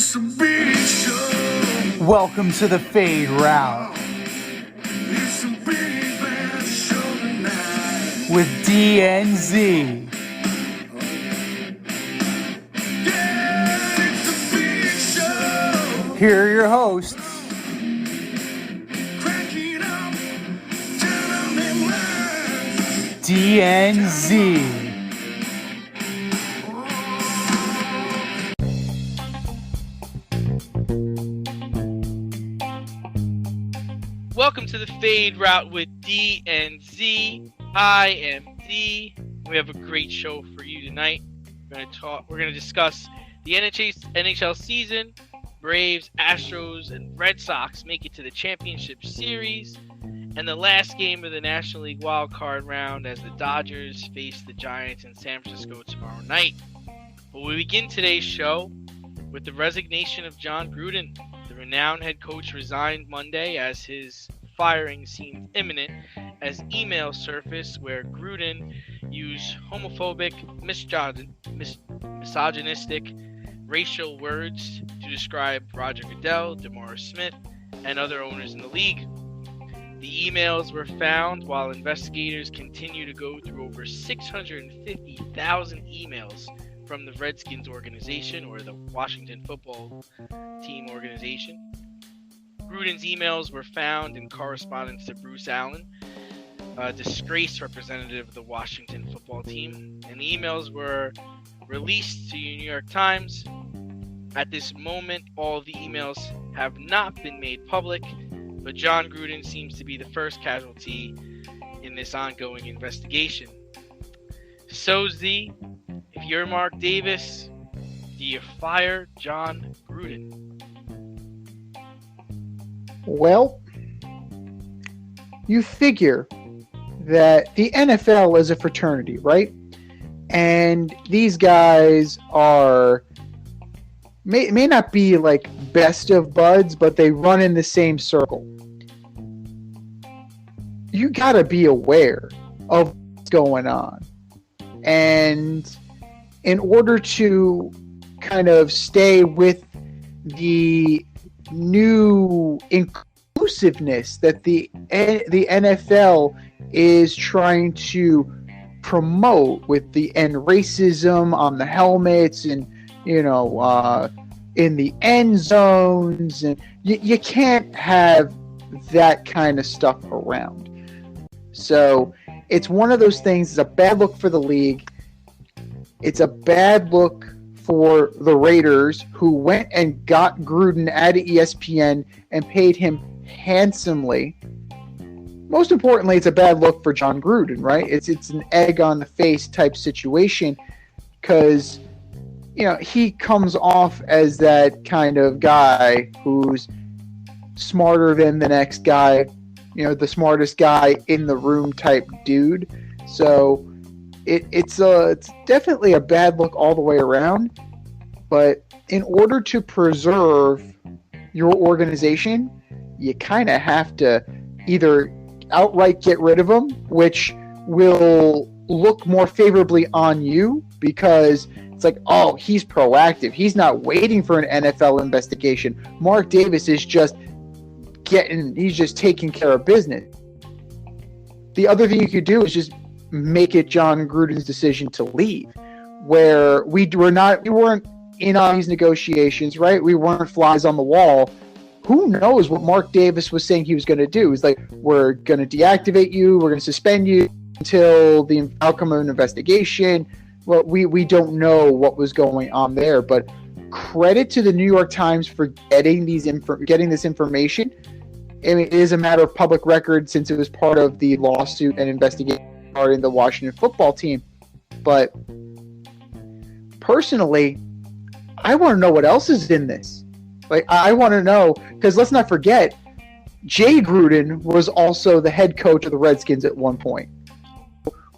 It's a big show. Welcome to the Fade Route It's a big bad show tonight. with DNZ. Yeah, it's a big show. Here are your hosts, Crank it up, turn on them lights. DNZ. Welcome to the Fade Route with D and Z. I am D. We have a great show for you tonight. We're going to discuss the NHL season. Braves, Astros, and Red Sox make it to the championship series, and the last game of the National League Wild Card round as the Dodgers face the Giants in San Francisco tomorrow night. But we begin today's show with the resignation of Jon Gruden. The renowned head coach resigned Monday as his firing seemed imminent as emails surfaced where Gruden used homophobic, misogynistic, racial words to describe Roger Goodell, DeMaurice Smith, and other owners in the league. The emails were found while investigators continue to go through over 650,000 emails from the Redskins organization, or the Washington football team organization. Gruden's emails were found in correspondence to Bruce Allen, a disgraced representative of the Washington football team, and the emails were released to the New York Times. At this moment, all of the emails have not been made public, but Jon Gruden seems to be the first casualty in this ongoing investigation. So Z, if you're Mark Davis, do you fire Jon Gruden? Well, you figure that the NFL is a fraternity, right? And these guys may not be like best of buds, but they run in the same circle. You gotta be aware of what's going on. And in order to kind of stay with the new inclusiveness that the NFL is trying to promote with the end racism on the helmets and in the end zones, and you can't have that kind of stuff around. So it's one of those things. It's a bad look for the league. It's a bad look for the Raiders, who went and got Gruden at ESPN and paid him handsomely. Most importantly, it's a bad look for Jon Gruden, right? It's an egg on the face type situation because, he comes off as that kind of guy who's smarter than the next guy, the smartest guy in the room type dude. So it's definitely a bad look all the way around. But in order to preserve your organization, you kind of have to either outright get rid of him, which will look more favorably on you because it's like, oh, he's proactive. He's not waiting for an NFL investigation. Mark Davis is he's just taking care of business. The other thing you could do is just make it Jon Gruden's decision to leave, where we weren't in on these negotiations, right? We weren't flies on the wall. Who knows what Mark Davis was saying he was going to do? He's like, we're going to deactivate you. We're going to suspend you until the outcome of an investigation. Well, we don't know what was going on there, but credit to the New York Times for getting this information. I mean, it is a matter of public record since it was part of the lawsuit and investigation regarding the Washington football team. But personally, I want to know what else is in this. Like, I want to know, because let's not forget, Jay Gruden was also the head coach of the Redskins at one point.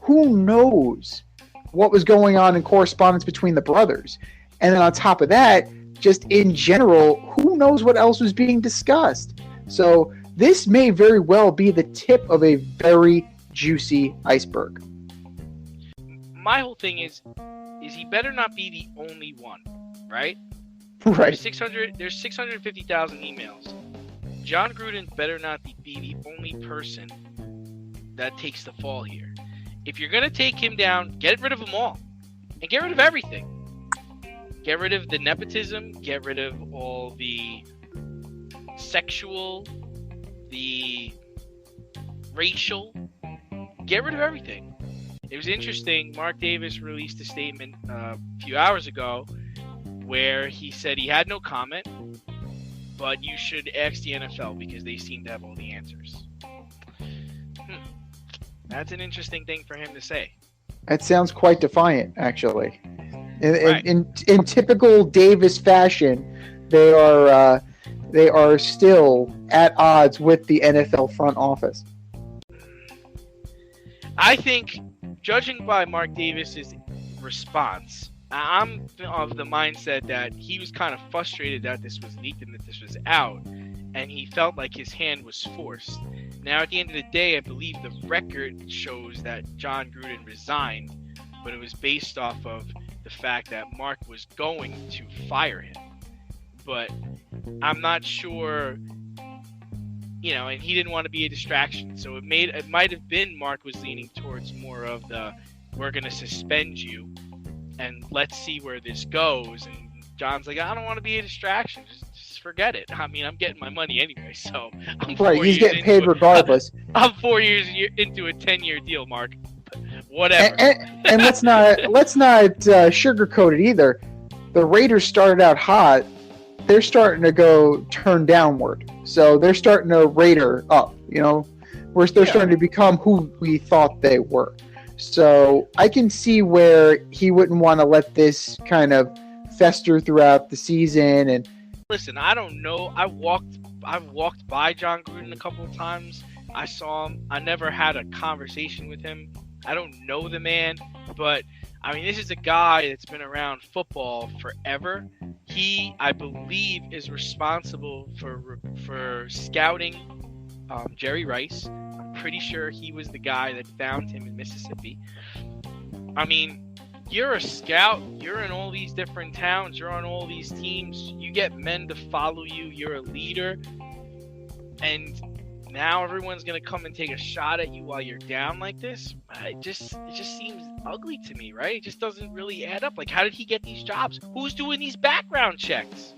Who knows what was going on in correspondence between the brothers? And then on top of that, just in general, who knows what else was being discussed? So this may very well be the tip of a very juicy iceberg. My whole thing is he better not be the only one, right? Right. There's 650,000 emails. Jon Gruden better not be the only person that takes the fall here. If you're going to take him down, get rid of them all. And get rid of everything. Get rid of the nepotism. Get rid of all the sexual, the racial. Get rid of everything. It was interesting. Mark Davis released a statement a few hours ago where he said he had no comment, but you should ask the NFL because they seem to have all the answers. That's an interesting thing for him to say. That sounds quite defiant, actually. Right. In typical Davis fashion, they are still at odds with the NFL front office. I think, judging by Mark Davis's response, I'm of the mindset that he was kind of frustrated that this was leaked and that this was out, and he felt like his hand was forced. Now, at the end of the day, I believe the record shows that Jon Gruden resigned, but it was based off of the fact that Mark was going to fire him. But I'm not sure, and he didn't want to be a distraction. So it might have been Mark was leaning towards more of the, we're going to suspend you and let's see where this goes. And John's like, I don't want to be a distraction. Just forget it. I mean, I'm getting my money anyway, so I'm right. He's getting paid regardless. I'm 4 years into a 10-year deal, Mark. Whatever. And let's not sugarcoat it either. The Raiders started out hot. They're starting to go turn downward. So they're starting to Raider up. They're starting to become who we thought they were. So I can see where he wouldn't want to let this kind of fester throughout the season. And listen, I don't know. I've walked by Jon Gruden a couple of times. I saw him. I never had a conversation with him. I don't know the man, but I mean, this is a guy that's been around football forever. He, I believe, is responsible for scouting Jerry Rice. I'm pretty sure he was the guy that found him in Mississippi. I mean, you're a scout. You're in all these different towns. You're on all these teams. You get men to follow you. You're a leader. And now everyone's going to come and take a shot at you while you're down like this. It just seems ugly to me, right? It just doesn't really add up. Like, how did he get these jobs? Who's doing these background checks?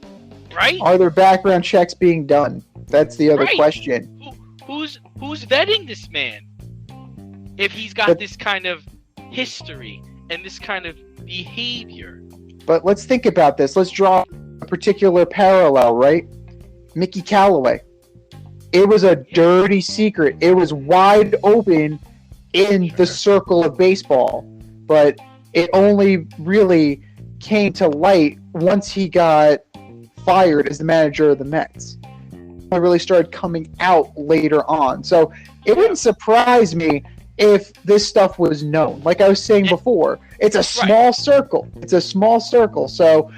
Right? Are there background checks being done? That's the other question. Who's vetting this man? If he's got this kind of history and this kind of behavior. But let's think about this. Let's draw a particular parallel, right? Mickey Callaway. It was a dirty secret. It was wide open in the circle of baseball. But it only really came to light once he got fired as the manager of the Mets. It really started coming out later on. So it wouldn't surprise me if this stuff was known. Like I was saying before, it's a small circle. It's a small circle. So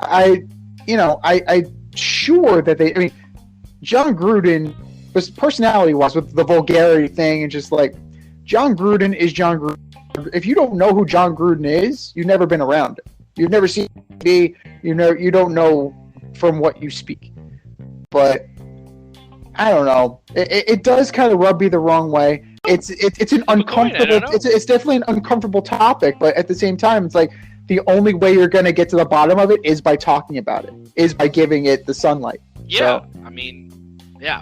I'm sure that Jon Gruden was personality-wise with the vulgarity thing and just like Jon Gruden is Jon Gruden. If you don't know who Jon Gruden is, you've never been around him. You've never seen him. You don't know from what you speak. But I don't know. It does kind of rub me the wrong way. It's an uncomfortable. It's definitely an uncomfortable topic, but at the same time, it's like the only way you're going to get to the bottom of it is by talking about it, is by giving it the sunlight. Yeah, so, I mean, yeah.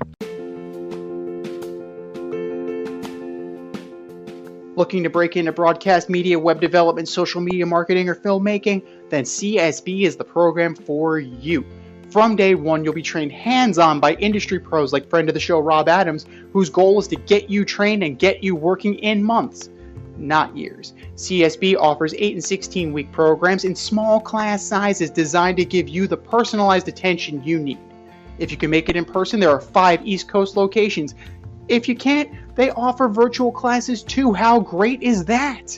Looking to break into broadcast media, web development, social media marketing, or filmmaking? Then CSB is the program for you. From day one, you'll be trained hands-on by industry pros like friend of the show Rob Adams, whose goal is to get you trained and get you working in months, not years. CSB offers 8 and 16-week programs in small class sizes designed to give you the personalized attention you need. If you can make it in person, there are 5 East Coast locations. If you can't, they offer virtual classes too. How great is that?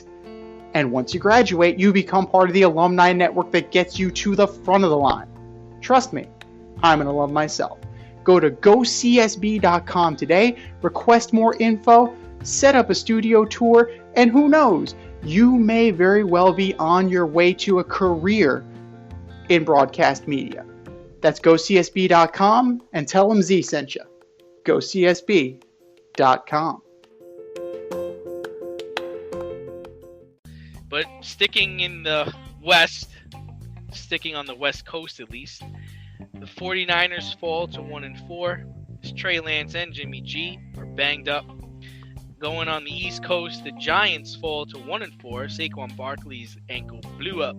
And once you graduate, you become part of the alumni network that gets you to the front of the line. Trust me, I'm an alum myself. Go to gocsb.com today, request more info, set up a studio tour, and who knows, you may very well be on your way to a career in broadcast media. That's gocsb.com and tell them Z sent you. gocsb.com. But sticking in the West, sticking on the West Coast at least, the 49ers fall to 1-4. As Trey Lance and Jimmy G are banged up. Going on the East Coast, the Giants fall to 1-4. Saquon Barkley's ankle blew up,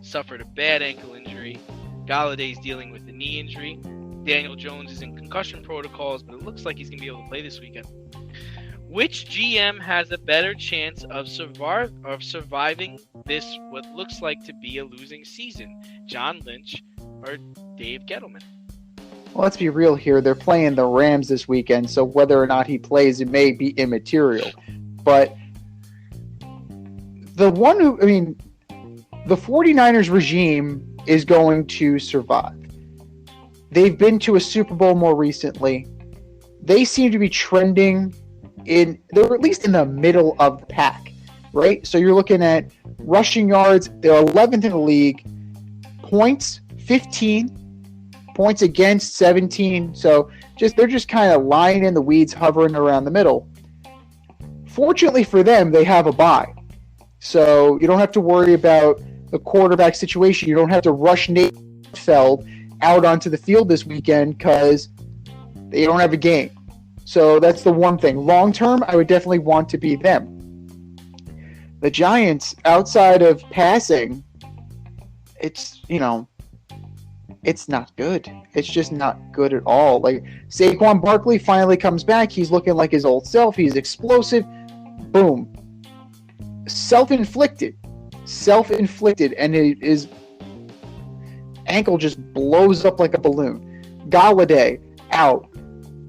suffered a bad ankle injury. Galladay's dealing with the knee injury. Daniel Jones is in concussion protocols, but it looks like he's going to be able to play this weekend. Which GM has a better chance of surviving this, what looks like to be a losing season? John Lynch or Dave Gettleman? Well, let's be real here. They're playing the Rams this weekend, so whether or not he plays, it may be immaterial. But the 49ers regime is going to survive. They've been to a Super Bowl more recently. They seem to be trending they're at least in the middle of the pack, right? So you're looking at rushing yards, they're 11th in the league, points 15, points against 17. So they're just kind of lying in the weeds, hovering around the middle. Fortunately for them, they have a bye. So you don't have to worry about the quarterback situation. You don't have to rush Nate Feld out onto the field this weekend because they don't have a game. So that's the one thing. Long term, I would definitely want to be them. The Giants, outside of passing, it's not good. It's just not good at all. Like, Saquon Barkley finally comes back. He's looking like his old self. He's explosive. Boom. Self-inflicted, and his ankle just blows up like a balloon. Galladay, out.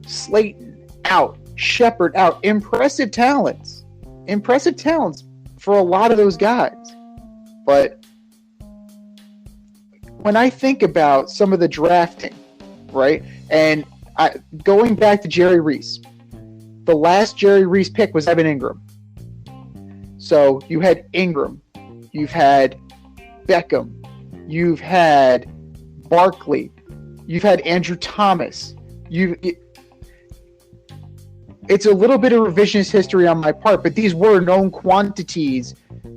Slayton, out. Shepard, out. Impressive talents for a lot of those guys. But when I think about some of the drafting, right, and going back to Jerry Reese, the last Jerry Reese pick was Evan Ingram. So you had Ingram, you've had Beckham, you've had Barkley, you've had Andrew Thomas. It's a little bit of revisionist history on my part, but these were known quantities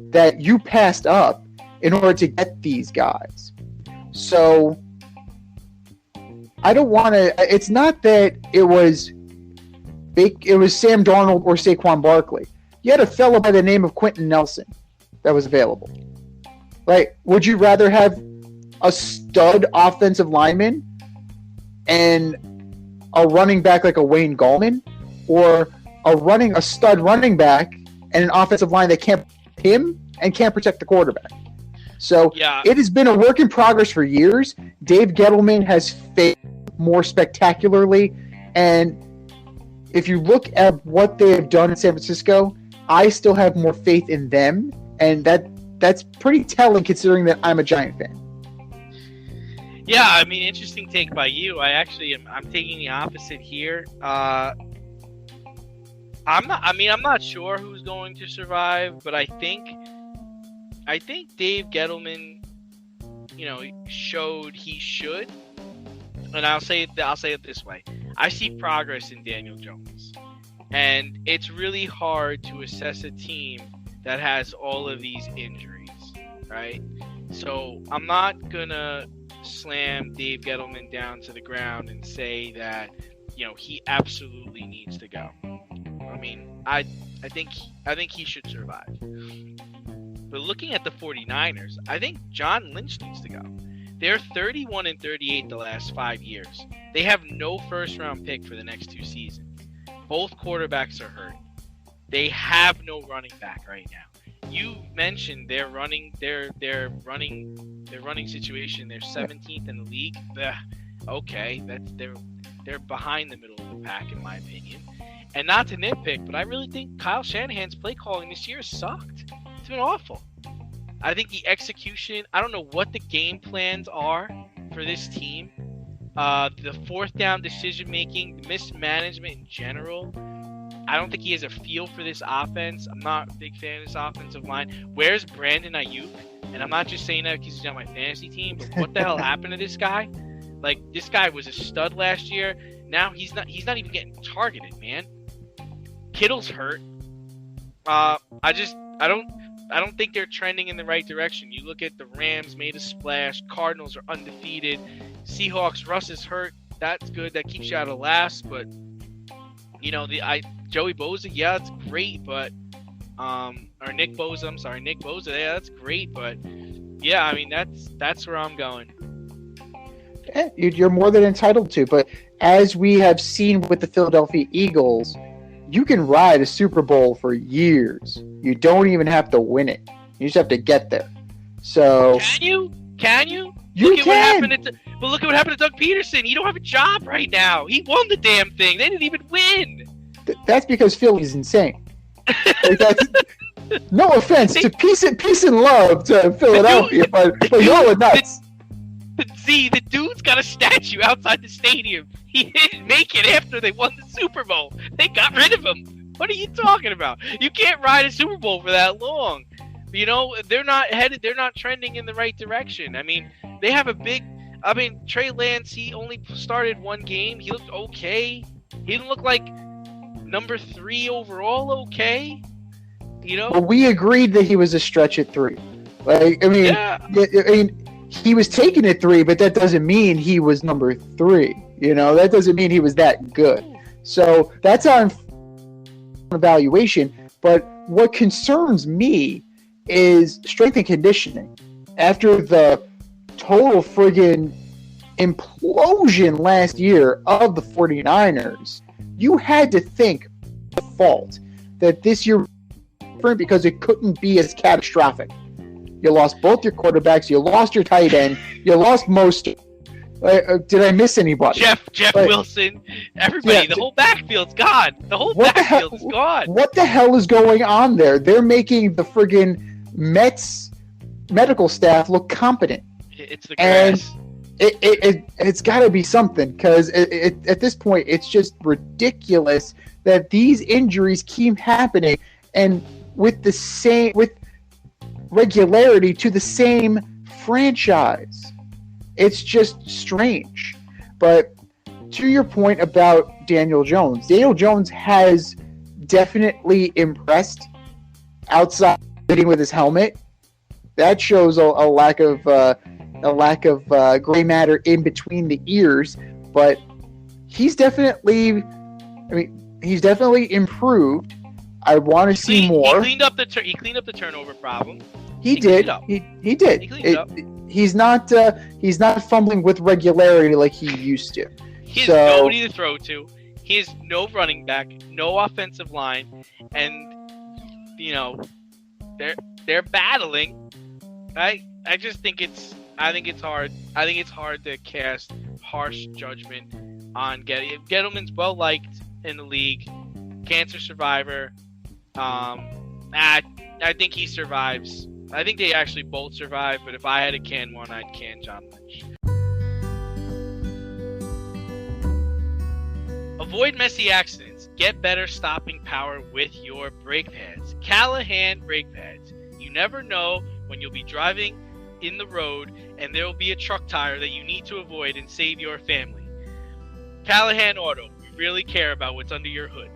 that you passed up in order to get these guys. So I don't want to. It's not that it was Sam Darnold or Saquon Barkley. You had a fellow by the name of Quentin Nelson that was available. Right? Would you rather have a stud offensive lineman and a running back like a Wayne Gallman, or a stud running back and an offensive line that can't protect him and can't protect the quarterback? So It has been a work in progress for years. Dave Gettleman has failed more spectacularly, and if you look at what they have done in San Francisco, I still have more faith in them, and that's pretty telling considering that I'm a Giant fan. Yeah, I mean, interesting take by you. I'm taking the opposite here. I'm not sure who's going to survive, but I think Dave Gettleman, showed he should. And I'll say it this way. I see progress in Daniel Jones. And it's really hard to assess a team that has all of these injuries, right? So I'm not going to slam Dave Gettleman down to the ground and say that, he absolutely needs to go. I mean, I think he should survive. But looking at the 49ers, I think John Lynch needs to go. They're 31-38 the last 5 years. They have no first-round pick for the next 2 seasons. Both quarterbacks are hurt. They have no running back right now. You mentioned their running situation. They're 17th in the league. Okay, they're behind the middle of the pack in my opinion. And not to nitpick, but I really think Kyle Shanahan's play calling this year sucked. It's been awful. I think the execution, I don't know what the game plans are for this team. The fourth down decision making, the mismanagement in general. I don't think he has a feel for this offense. I'm not a big fan of this offensive line. Where's Brandon Ayuk? and I'm not just saying that because he's on my fantasy team, but what the hell happened to this guy? Like, this guy was a stud last year. Now he's not even getting targeted, man. Kittle's hurt. I don't think they're trending in the right direction. You look at the Rams made a splash. Cardinals are undefeated. Seahawks, Russ is hurt. That's good. That keeps you out of last. But Joey Bosa, yeah, it's great. But or Nick Bosa, I'm sorry, Nick Bosa, yeah, that's great. But yeah, I mean that's where I'm going. Yeah, you're more than entitled to. But as we have seen with the Philadelphia Eagles, you can ride a Super Bowl for years. You don't even have to win it. You just have to get there. So Can you? You Look can. But look at what happened to Doug Peterson. He don't have a job right now. He won the damn thing. They didn't even win. That's because Philly's insane. Like, no offense to peace and love to Philadelphia, but y'all are nuts. See, the dude's got a statue outside the stadium. He didn't make it after they won the Super Bowl. They got rid of him. What are you talking about? You can't ride a Super Bowl for that long. You know, they're not trending in the right direction. I mean, they have Trey Lance, he only started one game. He looked okay. He didn't look like number 3 overall okay. You know? Well, we agreed that he was a stretch at 3. Like, I mean, Yeah. He was taking it 3, but that doesn't mean he was number 3. You know, that doesn't mean he was that good. So that's on evaluation. But what concerns me is strength and conditioning. After the total friggin' implosion last year of the 49ers, you had to think the fault that this year was different because it couldn't be as catastrophic. You lost both your quarterbacks. You lost your tight end. You lost most. Did I miss anybody? Jeff Wilson, everybody. Yeah, the whole backfield's gone. The whole backfield's gone. What the hell is going on there? They're making the friggin' Mets medical staff look competent. It's the grass. It's got to be something, because at this point it's just ridiculous that these injuries keep happening, and with regularity to the same franchise. It's just strange. But to your point about Daniel Jones has definitely impressed outside hitting with his helmet. That shows a lack of gray matter in between the ears, but he's definitely improved. I want to see more. He cleaned up the turnover problem. He did. He did. He cleaned up. He's not fumbling with regularity like he used to. He has nobody to throw to. He has no running back, no offensive line, and they're battling. I just think it's hard. I think it's hard to cast harsh judgment on Gettleman. Gettleman's well liked in the league, cancer survivor. I think he survives. I think they actually both survive, but if I had to can one, I'd can John Lynch. Avoid messy accidents. Get better stopping power with your brake pads. Callahan brake pads. You never know when you'll be driving in the road and there will be a truck tire that you need to avoid and save your family. Callahan Auto. We really care about what's under your hood.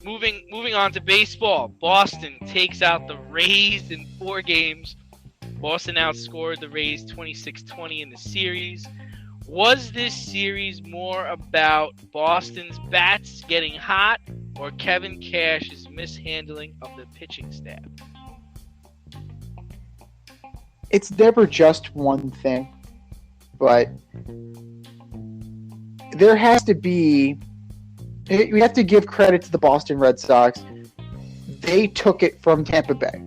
Moving on to baseball. Boston takes out the Rays in 4 games. Boston outscored the Rays 26-20 in the series. Was this series more about Boston's bats getting hot or Kevin Cash's mishandling of the pitching staff? It's never just one thing, but there has to be. We have to give credit to the Boston Red Sox. They took it from Tampa Bay.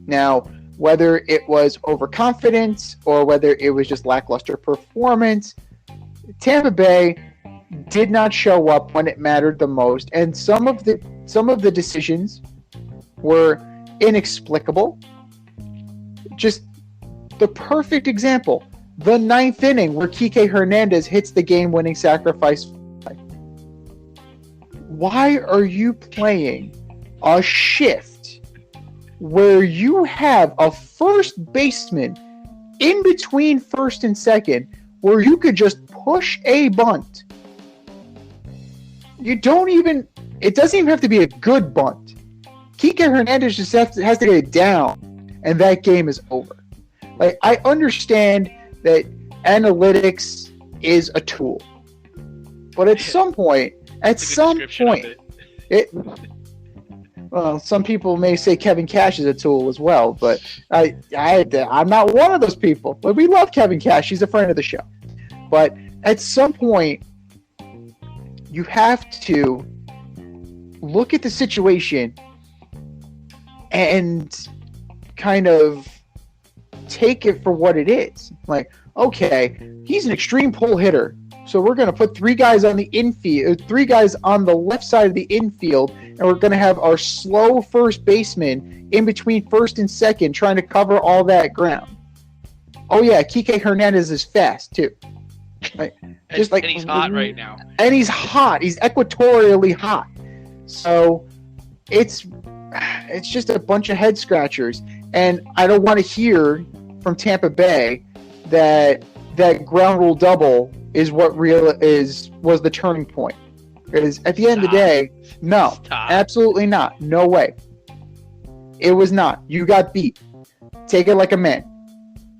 Now, whether it was overconfidence or whether it was just lackluster performance, Tampa Bay did not show up when it mattered the most, and some of the decisions were inexplicable. Just the perfect example, the 9th inning where Kike Hernandez hits the game-winning sacrifice. Why are you playing a shift where you have a first baseman in between first and second where you could just push a bunt. It doesn't even have to be a good bunt. Kike Hernandez just has to get it down, and that game is over. Like, I understand that analytics is a tool, but at some point, well, some people may say Kevin Cash is a tool as well, but I'm not one of those people. But we love Kevin Cash; he's a friend of the show. But at some point, you have to look at the situation and kind of take it for what it is. Like, okay, he's an extreme pull hitter, so we're going to put 3 guys on the infield, 3 guys on the left side of the infield, and we're going to have our slow first baseman in between first and second trying to cover all that ground. Oh yeah, Kike Hernandez is fast too. Right? And he's hot right now. And he's hot. He's equatorially hot. So it's just a bunch of head scratchers. And I don't want to hear from Tampa Bay that ground rule double is what was the turning point. Because at the end of the day, no, absolutely not. No way. It was not. You got beat. Take it like a man.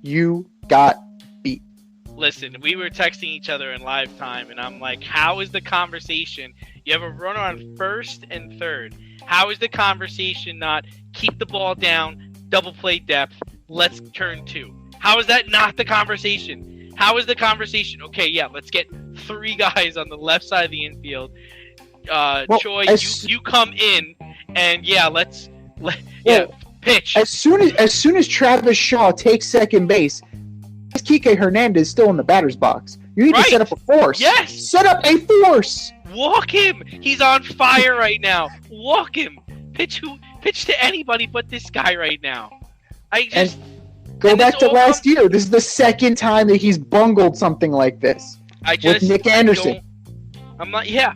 You got beat. Listen, we were texting each other in live time, and I'm like, how is the conversation? You have a runner on first and third. How is the conversation not keep the ball down, double play depth, let's turn 2? How is that not the conversation? How is the conversation? Okay, yeah, let's get 3 guys on the left side of the infield. Choi, you come in, and yeah, pitch. As soon as Travis Shaw takes second base, Kike Hernandez still in the batter's box. You need to set up a force. Yes! Set up a force! Walk him! He's on fire right now. Walk him! Pitch to anybody but this guy right now. Go back to last year. This is the second time that he's bungled something like this. With Nick Anderson. I'm not. Yeah,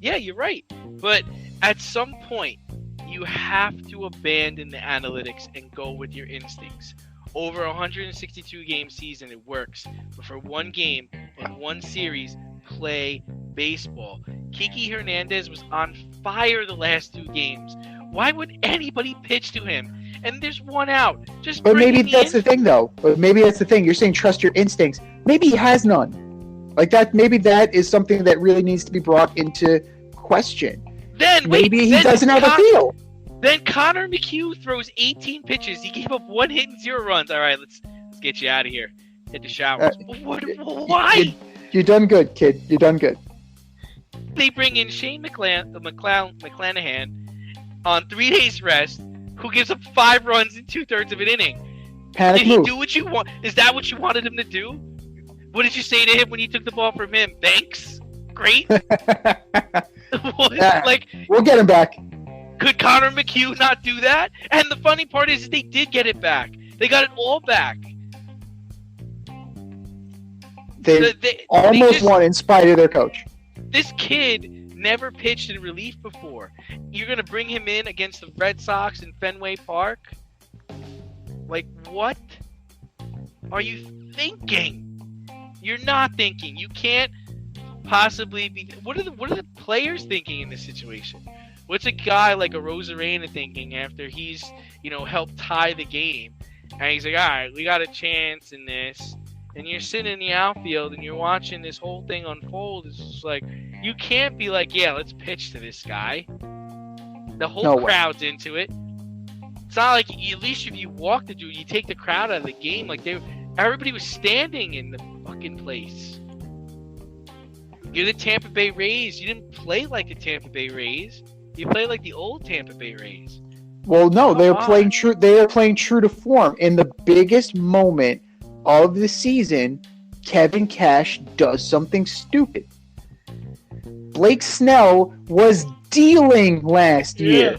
you're right. But at some point, you have to abandon the analytics and go with your instincts. Over a 162 game season, it works. But for one game and one series, play baseball. Kike Hernandez was on fire the last 2 games. Why would anybody pitch to him? And there's 1 out. But maybe that's the thing, though. But maybe that's the thing. You're saying trust your instincts. Maybe he has none. Like that. Maybe that is something that really needs to be brought into question. Maybe he doesn't have a feel. Then Connor McHugh throws 18 pitches. He gave up 1 hit and 0 runs. All right, let's get you out of here. Hit the showers. Why? You're done good, kid. You're done good. They bring in Shane McClanahan on 3 days rest, who gives up 5 runs in 2/3 of an inning. Panic Did move. he do what you want? Is that what you wanted him to do? What did you say to him when you took the ball from him? Thanks. Great. We'll get him back. Could Connor McHugh not do that? And the funny part is they did get it back. They got it all back. They almost won in spite of their coach. This kid never pitched in relief before. You're going to bring him in against the Red Sox in Fenway Park? Like, what are you thinking? You're not thinking. You can't possibly be... What are the players thinking in this situation? What's a guy like a Rosarena thinking after he's, helped tie the game? And he's like, all right, we got a chance in this. And you're sitting in the outfield and you're watching this whole thing unfold. It's just like, you can't be like, yeah, let's pitch to this guy. The whole crowd's into it. It's not like, at least if you walk the dude, you take the crowd out of the game. Like, everybody was standing in the fucking place. You're the Tampa Bay Rays. You didn't play like the Tampa Bay Rays. You play like the old Tampa Bay Rays. Well, no, they are playing true. They are playing true to form. In the biggest moment of the season, Kevin Cash does something stupid. Blake Snell was dealing last year.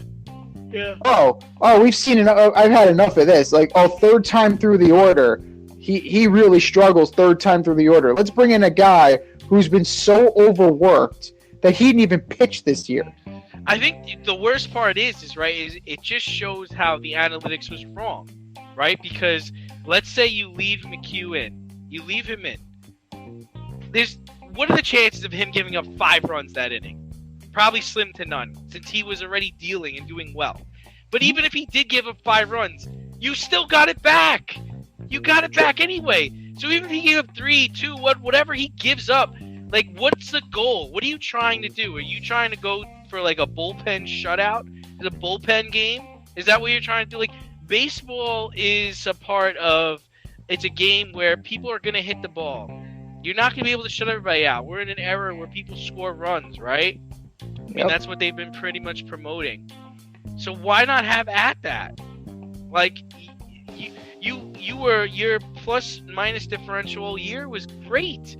Yeah. Oh, we've seen enough. I've had enough of this. Like, third time through the order. He really struggles third time through the order. Let's bring in a guy who's been so overworked that he didn't even pitch this year. I think the worst part is it just shows how the analytics was wrong, right? Because let's say you leave McHugh in, you leave him in. What are the chances of him giving up 5 runs that inning? Probably slim to none, since he was already dealing and doing well. But even if he did give up 5 runs, you still got it back. You got it back anyway. So even if he gave up 3, 2, whatever he gives up, like, what's the goal? What are you trying to do? Are you trying to go for like a bullpen shutout? Is a bullpen game? Is that what you're trying to do? Like, baseball is a part of. It's a game where people are gonna hit the ball. You're not gonna be able to shut everybody out. We're in an era where people score runs, right? I mean, that's what they've been pretty much promoting. So why not have at that? Like, your plus minus differential all year was great.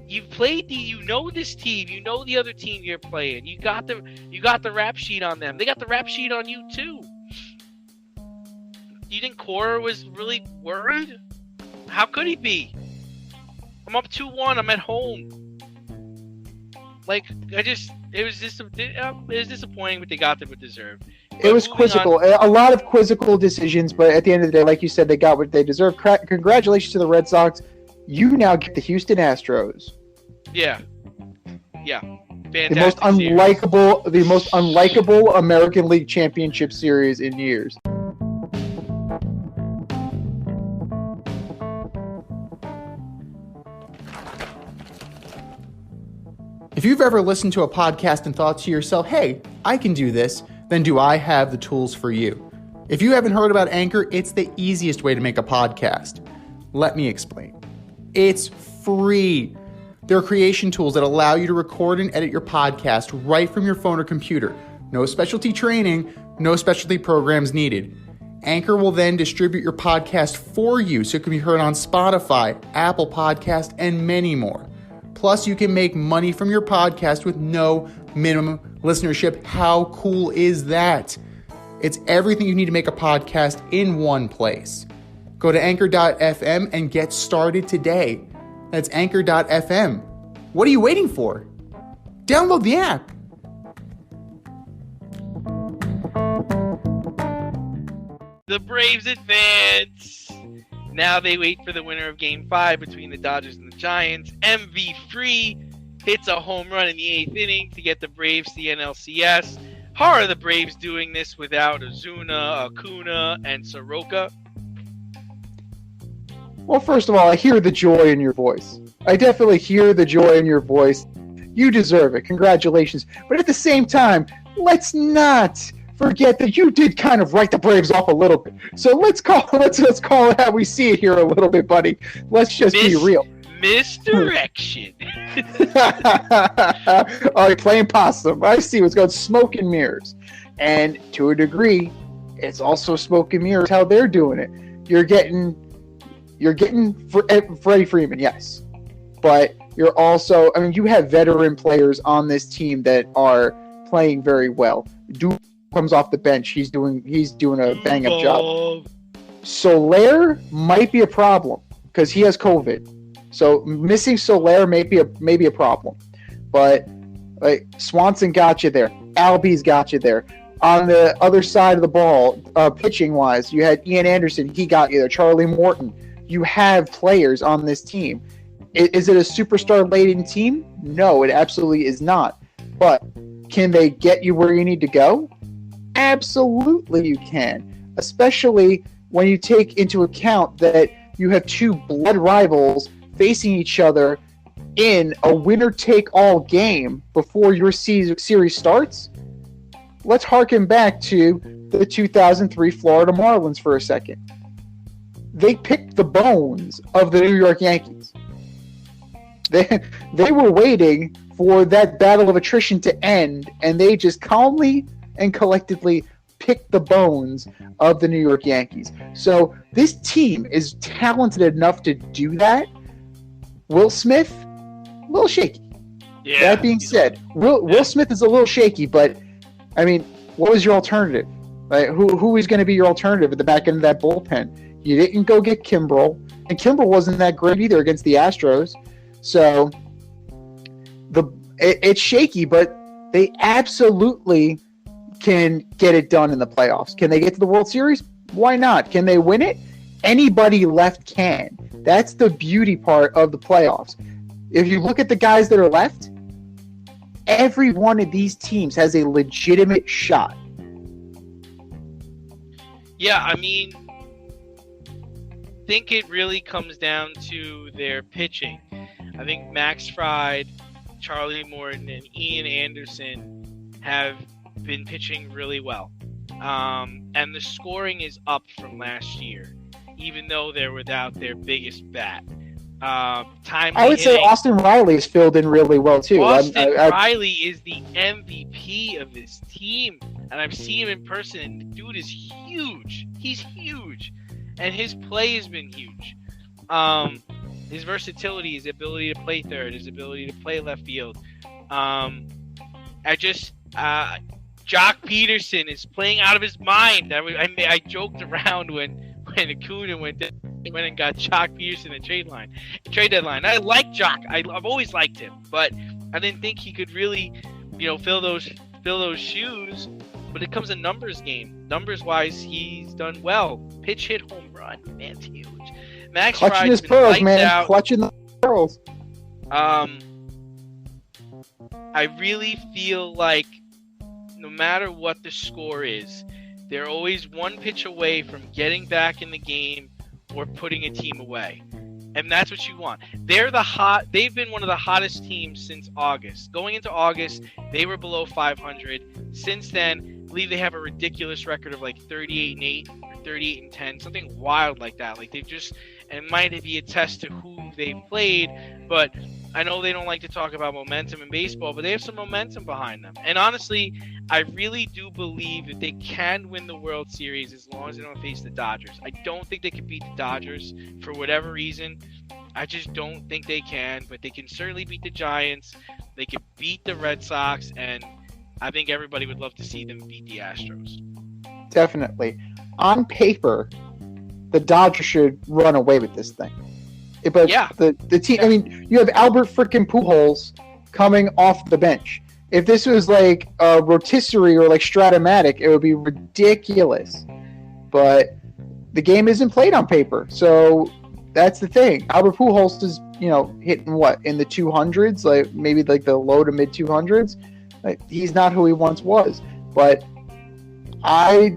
You've played you know this team, you know the other team you're playing. You got the rap sheet on them. They got the rap sheet on you too. Do you think Cora was really worried? How could he be? I'm up 2-1. I'm at home. Like, it was disappointing, but they got what they deserved. It was quizzical. A lot of quizzical decisions, but at the end of the day, like you said, they got what they deserved. Congratulations to the Red Sox. You now get the Houston Astros. Yeah. Fantastic. The most unlikable American League Championship Series in years. If you've ever listened to a podcast and thought to yourself, hey, I can do this, then do I have the tools for you? If you haven't heard about Anchor, it's the easiest way to make a podcast. Let me explain. It's free. There are creation tools that allow you to record and edit your podcast right from your phone or computer. No specialty training, no specialty programs needed. Anchor will then distribute your podcast for you so it can be heard on Spotify, Apple Podcast, and many more. Plus, you can make money from your podcast with no minimum listenership. How cool is that? It's everything you need to make a podcast in one place. Go to anchor.fm and get started today. That's anchor.fm. What are you waiting for? Download the app. The Braves advance. Now they wait for the winner of Game 5 between the Dodgers and the Giants. MV Free hits a home run in the 8th inning to get the Braves to the NLCS. How are the Braves doing this without Ozuna, Acuna, and Soroka? Well, first of all, I hear the joy in your voice. I definitely hear the joy in your voice. You deserve it. Congratulations. But at the same time, let's not forget that you did kind of write the Braves off a little bit. So let's call it how we see it here a little bit, buddy. Let's just be real. Misdirection. Oh, you're playing possum. I see what's going. Smoke and mirrors. And to a degree, it's also smoke and mirrors how they're doing it. You're getting Freddie Freeman, yes. But you're also, I mean, you have veteran players on this team that are playing very well. Duke comes off the bench. He's doing a bang-up job. Soler might be a problem because he has COVID. So missing Soler may be a problem. But like Swanson got you there. Albies got you there. On the other side of the ball, pitching-wise, you had Ian Anderson. He got you there. Charlie Morton. You have players on this team. Is it a superstar-laden team? No, it absolutely is not. But can they get you where you need to go? Absolutely you can. Especially when you take into account that you have two blood rivals facing each other in a winner-take-all game before your series starts. Let's harken back to the 2003 Florida Marlins for a second. They picked the bones of the New York Yankees. They were waiting for that battle of attrition to end, and they just calmly and collectively picked the bones of the New York Yankees. So this team is talented enough to do that. Will Smith, a little shaky. Yeah. That being said, Will Smith is a little shaky, but I mean, what was your alternative? Like, who is going to be your alternative at the back end of that bullpen? You didn't go get Kimbrel, and Kimbrel wasn't that great either against the Astros. So it's shaky, but they absolutely can get it done in the playoffs. Can they get to the World Series? Why not? Can they win it? Anybody left can. That's the beauty part of the playoffs. If you look at the guys that are left, every one of these teams has a legitimate shot. Yeah, I mean, I think it really comes down to their pitching. I think Max Fried, Charlie Morton, and Ian Anderson have been pitching really well. And the scoring is up from last year, even though they're without their biggest bat. I would say Austin Riley's filled in really well, too. Austin Riley is the MVP of this team, and I've seen him in person, and the dude is huge. He's huge, and his play has been huge. His versatility, his ability to play third, his ability to play left field. Jock Peterson is playing out of his mind. I joked around when Acuna went and got Jock Peterson at trade deadline. I like Jock. I've always liked him, but I didn't think he could really, fill those shoes. But it comes a numbers game. Numbers wise, he's done well. Pitch hit, home run, man's huge. Max clutching his been pearls, lights man. out. Clutching the pearls. I really feel like no matter what the score is, they're always one pitch away from getting back in the game or putting a team away. And that's what you want. They've been one of the hottest teams since August. Going into August, they were below 500. Since then, I believe they have a ridiculous record of like 38-8 or 38-10, something wild like that. Like they've just, and it might be a test to who they've played, but I know they don't like to talk about momentum in baseball, but they have some momentum behind them. And honestly, I really do believe that they can win the World Series as long as they don't face the Dodgers. I don't think they can beat the Dodgers for whatever reason. I just don't think they can, but they can certainly beat the Giants. They can beat the Red Sox, and I think everybody would love to see them beat the Astros. Definitely. On paper, the Dodgers should run away with this thing. But yeah. the team, I mean, you have Albert frickin' Pujols coming off the bench. If this was like a rotisserie or like Stratomatic, it would be ridiculous. But the game isn't played on paper, so that's the thing. Albert Pujols is, hitting what in the 200s, like maybe like the low to mid 200s. Like, he's not who he once was. But I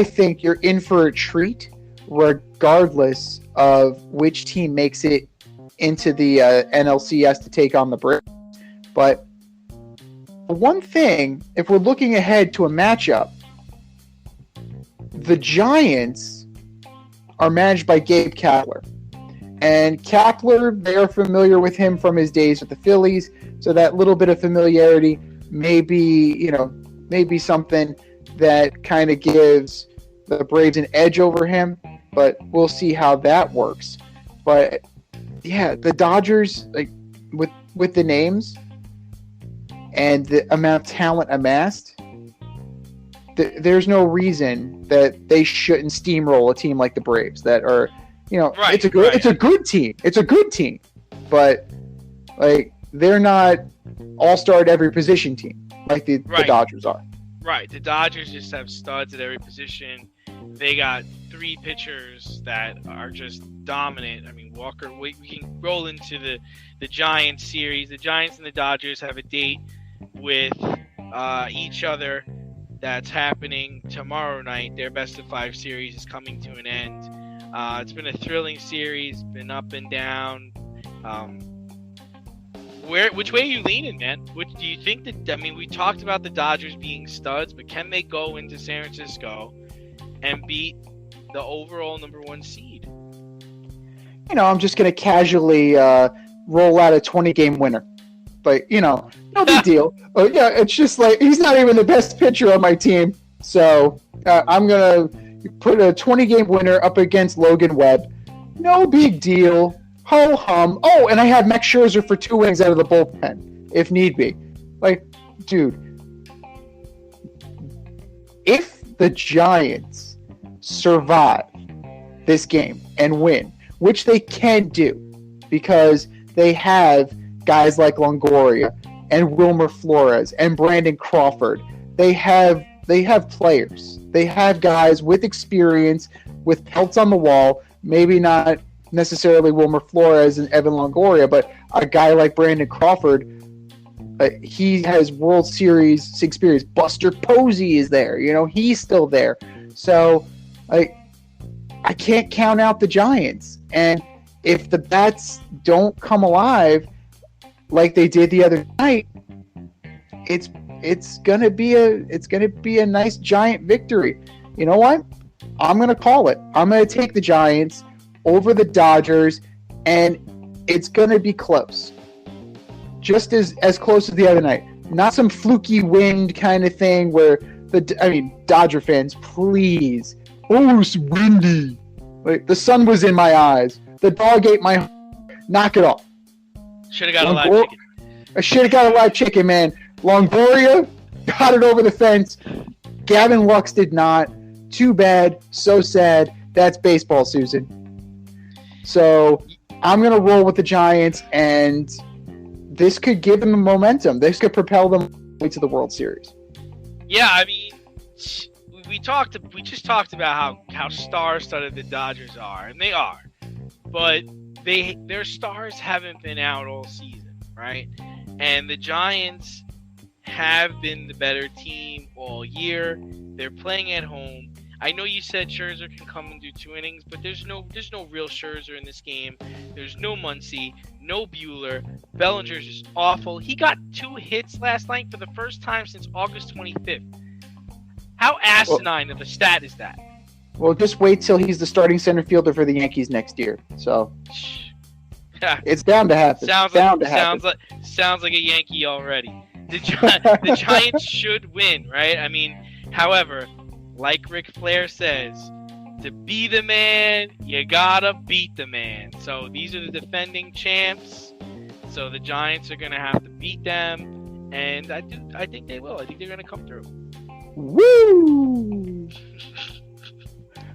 think you're in for a treat, regardless of which team makes it into the NLCS to take on the Braves. But one thing, if we're looking ahead to a matchup, the Giants are managed by Gabe Kapler. And Kapler, they are familiar with him from his days with the Phillies, so that little bit of familiarity may be something that kind of gives the Braves an edge over him, but we'll see how that works. But yeah, the Dodgers, like with the names and the amount of talent amassed, there's no reason that they shouldn't steamroll a team like the Braves that are, Right, it's a good team. It's a good team, but like they're not all-star at every position team like the Dodgers are. Right. The Dodgers just have studs at every position. They got three pitchers that are just dominant. I mean, Walker, we can roll into the Giants series. The Giants and the Dodgers have a date with each other that's happening tomorrow night. Their best-of-5 series is coming to an end. It's been a thrilling series, been up and down. Which way are you leaning, man? Which do you think that? I mean, we talked about the Dodgers being studs, but can they go into San Francisco and beat the overall number 1 seed? I'm just gonna casually roll out a 20-game winner, but no big deal. Yeah, it's just like he's not even the best pitcher on my team, so I'm gonna put a 20-game winner up against Logan Webb. No big deal. Ho hum. Oh, and I have Max Scherzer for 2 innings out of the bullpen, if need be. Like, dude, if the Giants survive this game and win, which they can do, because they have guys like Longoria and Wilmer Flores and Brandon Crawford. They have players. They have guys with experience, with pelts on the wall. Maybe not necessarily Wilmer Flores and Evan Longoria, but a guy like Brandon Crawford, he has World Series experience. Buster Posey is there. He's still there. So I can't count out the Giants. And if the bats don't come alive like they did the other night, it's gonna be a nice Giant victory. You know what? I'm gonna call it. I'm gonna take the Giants over the Dodgers, and it's gonna be close. Just as close as the other night. Not some fluky wind kind of thing where Dodger fans, please. Oh, it's windy. The sun was in my eyes. The dog ate my. Knock it off. Should have got a live chicken. I should have got a live chicken, man. Longoria got it over the fence. Gavin Lux did not. Too bad. So sad. That's baseball, Susan. So I'm going to roll with the Giants, and this could give them momentum. This could propel them to the World Series. Yeah, we just talked about how star-studded the Dodgers are, and they are. But their stars haven't been out all season, right? And the Giants have been the better team all year. They're playing at home. I know you said Scherzer can come and do 2 innings, but there's no real Scherzer in this game. There's no Muncy, no Buehler. Bellinger's just awful. He got 2 hits last night for the first time since August 25th. How asinine of a stat is that? Well, just wait till he's the starting center fielder for the Yankees next year. So it's bound to happen. Sounds like a Yankee already. The Giants should win, right? However, like Ric Flair says, to be the man, you gotta beat the man. So these are the defending champs. So the Giants are gonna have to beat them, and I think they will. I think they're gonna come through. Woo!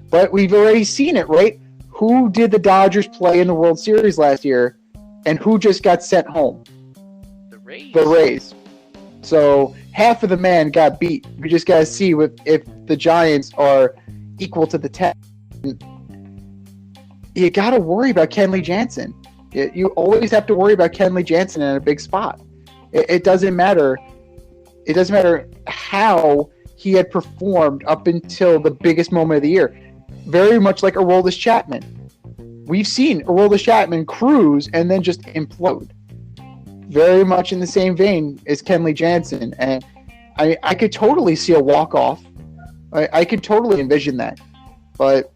But we've already seen it, right? Who did the Dodgers play in the World Series last year, and who just got sent home? The Rays. The Rays. So half of the man got beat. We just got to see if the Giants are equal to the test. You got to worry about Kenley Jansen. You always have to worry about Kenley Jansen in a big spot. It doesn't matter. It doesn't matter how he had performed up until the biggest moment of the year. Very much like Aroldis Chapman. We've seen Aroldis Chapman cruise and then just implode. Very much in the same vein as Kenley Jansen. And I could totally see a walk-off. I could totally envision that. But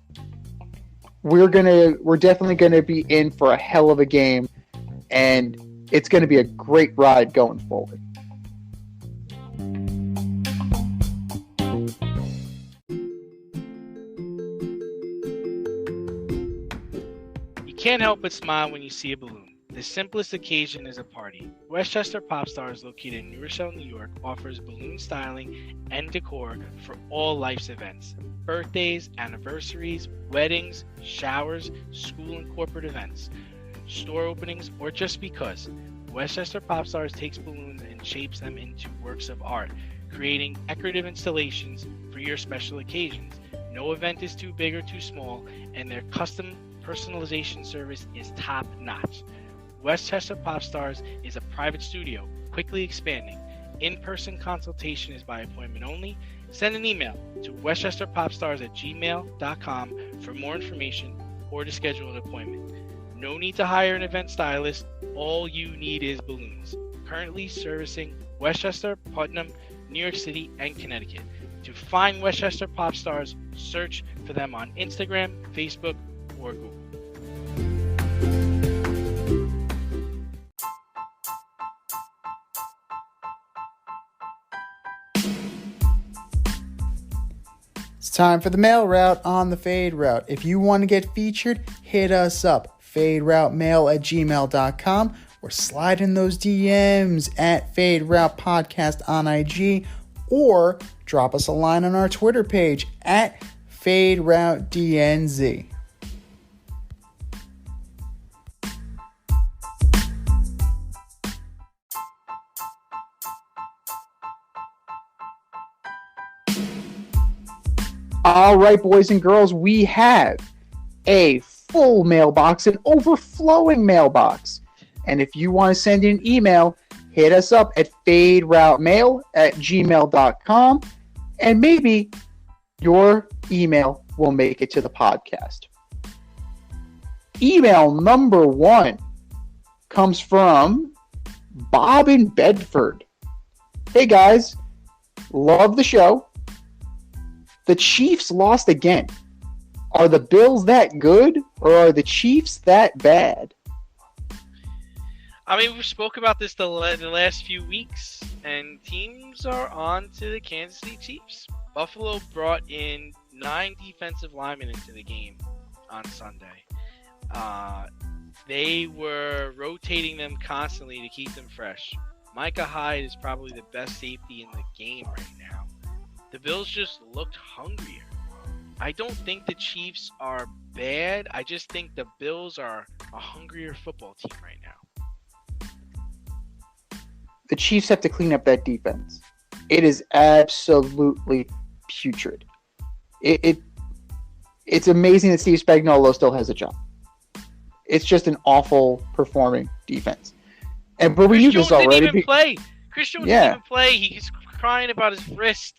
we're definitely gonna be in for a hell of a game, and it's gonna be a great ride going forward. You can't help but smile when you see a balloon. The simplest occasion is a party. Westchester Pop Stars, located in New Rochelle, New York, offers balloon styling and decor for all life's events. Birthdays, anniversaries, weddings, showers, school and corporate events, store openings, or just because. Westchester Pop Stars takes balloons and shapes them into works of art, creating decorative installations for your special occasions. No event is too big or too small, and their custom personalization service is top-notch. Westchester Pop Stars is a private studio, quickly expanding. In-person consultation is by appointment only. Send an email to westchesterpopstars@gmail.com for more information or to schedule an appointment. No need to hire an event stylist. All you need is balloons. Currently servicing Westchester, Putnam, New York City, and Connecticut. To find Westchester Pop Stars, search for them on Instagram, Facebook, or Google. It's time for the mail route on the Fade Route. If you want to get featured, hit us up, faderoutemail@gmail.com, or slide in those DMs at Fade Route Podcast on IG, or drop us a line on our Twitter page at Fade Route DNZ. All right, boys and girls, we have a full mailbox, an overflowing mailbox. And if you want to send in an email, hit us up at faderoutemail@gmail.com, and maybe your email will make it to the podcast. Email number 1 comes from Bob in Bedford. Hey guys, love the show. The Chiefs lost again. Are the Bills that good, or are the Chiefs that bad? I mean, we've spoke about this the last few weeks, and teams are on to the Kansas City Chiefs. Buffalo brought in 9 defensive linemen into the game on Sunday. They were rotating them constantly to keep them fresh. Micah Hyde is probably the best safety in the game right now. The Bills just looked hungrier. I don't think the Chiefs are bad. I just think the Bills are a hungrier football team right now. The Chiefs have to clean up that defense. It is absolutely putrid. It's amazing that Steve Spagnuolo still has a job. It's just an awful performing defense. But we knew this already. Didn't even play. Chris Jones didn't even play. He's crying about his wrist.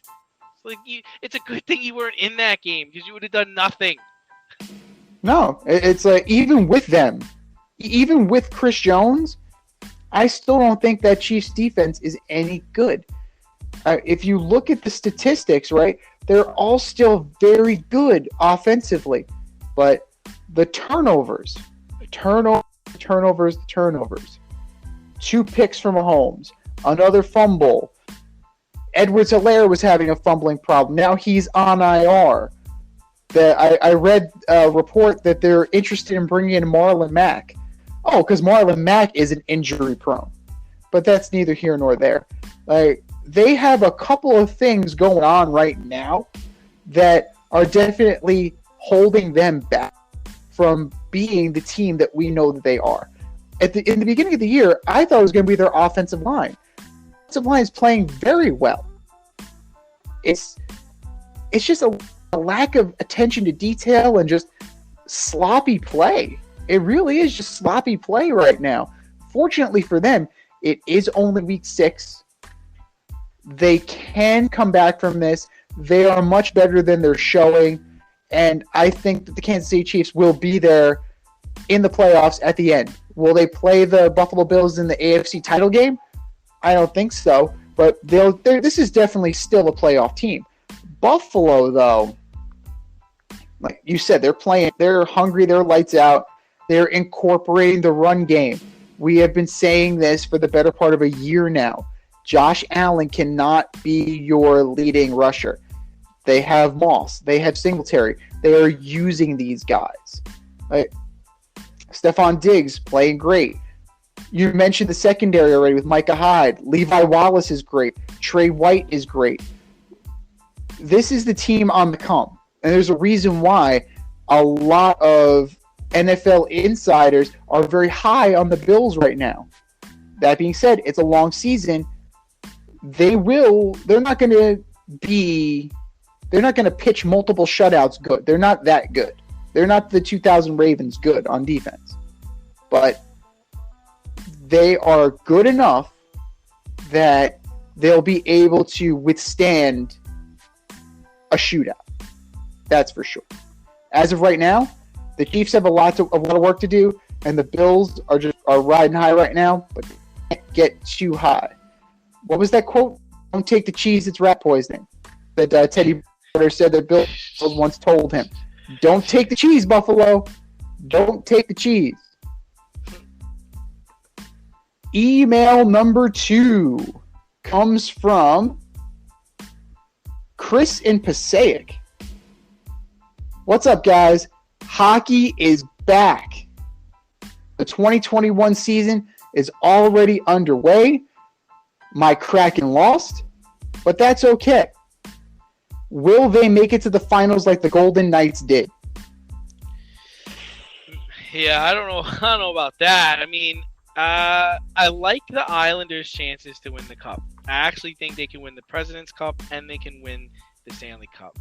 It's a good thing you weren't in that game because you would have done nothing. No, it's like even with them, even with Chris Jones, I still don't think that Chiefs defense is any good. If you look at the statistics, right, they're all still very good offensively, but the turnovers. 2 picks from Mahomes, another fumble. Edwards-Helaire was having a fumbling problem. Now he's on IR. I read a report that they're interested in bringing in Marlon Mack. Oh, because Marlon Mack is an injury prone. But that's neither here nor there. They have a couple of things going on right now that are definitely holding them back from being the team that we know that they are. In the beginning of the year, I thought it was going to be their offensive line. Offensive line is playing very well. It's just a lack of attention to detail and just sloppy play. It really is just sloppy play right now. Fortunately for them, it is only week 6. They can come back from this. They are much better than they're showing. And I think that the Kansas City Chiefs will be there in the playoffs at the end. Will they play the Buffalo Bills in the AFC title game? I don't think so. But this is definitely still a playoff team. Buffalo, though, like you said, they're hungry, they're lights out. They're incorporating the run game. We have been saying this for the better part of a year now. Josh Allen cannot be your leading rusher. They have Moss. They have Singletary. They are using these guys. Stephon Diggs playing great. You mentioned the secondary already with Micah Hyde. Levi Wallace is great. Trey White is great. This is the team on the come. And there's a reason why a lot of NFL insiders are very high on the Bills right now. That being said, it's a long season. They're not going to pitch multiple shutouts good. They're not that good. They're not the 2000 Ravens good on defense. But they are good enough that they'll be able to withstand a shootout. That's for sure. As of right now, the Chiefs have a lot of work to do, and the Bills are riding high right now, but can't get too high. What was that quote? Don't take the cheese, it's rat poisoning. That Teddy Porter said that Bill once told him. Don't take the cheese, Buffalo. Don't take the cheese. Email number 2 comes from Chris in Passaic. What's up, guys? Hockey is back. The 2021 season is already underway. My Kraken lost, but that's okay. Will they make it to the finals like the Golden Knights did? Yeah, I don't know about that. I mean, I like the Islanders' chances to win the Cup. I actually think they can win the President's Cup and they can win the Stanley Cup.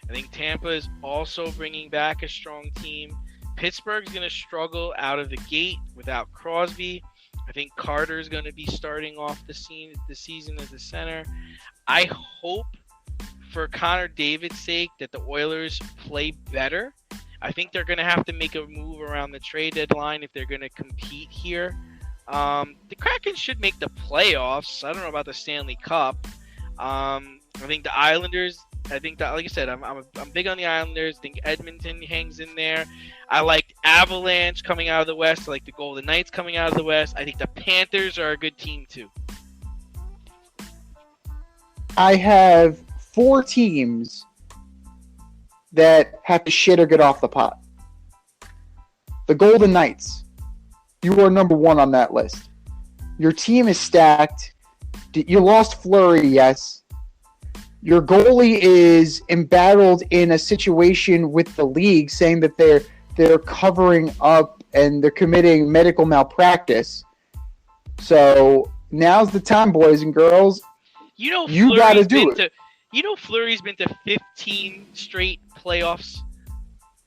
I think Tampa is also bringing back a strong team. Pittsburgh's going to struggle out of the gate without Crosby. I think Carter's going to be starting off the season as a center. I hope, for Connor David's sake, that the Oilers play better. I think they're going to have to make a move around the trade deadline if they're going to compete here. The Kraken should make the playoffs. I don't know about the Stanley Cup. I think the Islanders, like I said, I'm big on the Islanders. I think Edmonton hangs in there. I like Avalanche coming out of the West. I like the Golden Knights coming out of the West. I think the Panthers are a good team too. I have 4 teams that have to shit or get off the pot. The Golden Knights. You are number 1 on that list. Your team is stacked. You lost Fleury, yes. Your goalie is embattled in a situation with the league, saying that they're covering up and they're committing medical malpractice. So now's the time, boys and girls. You got to do it. Fleury's been to 15 straight playoffs.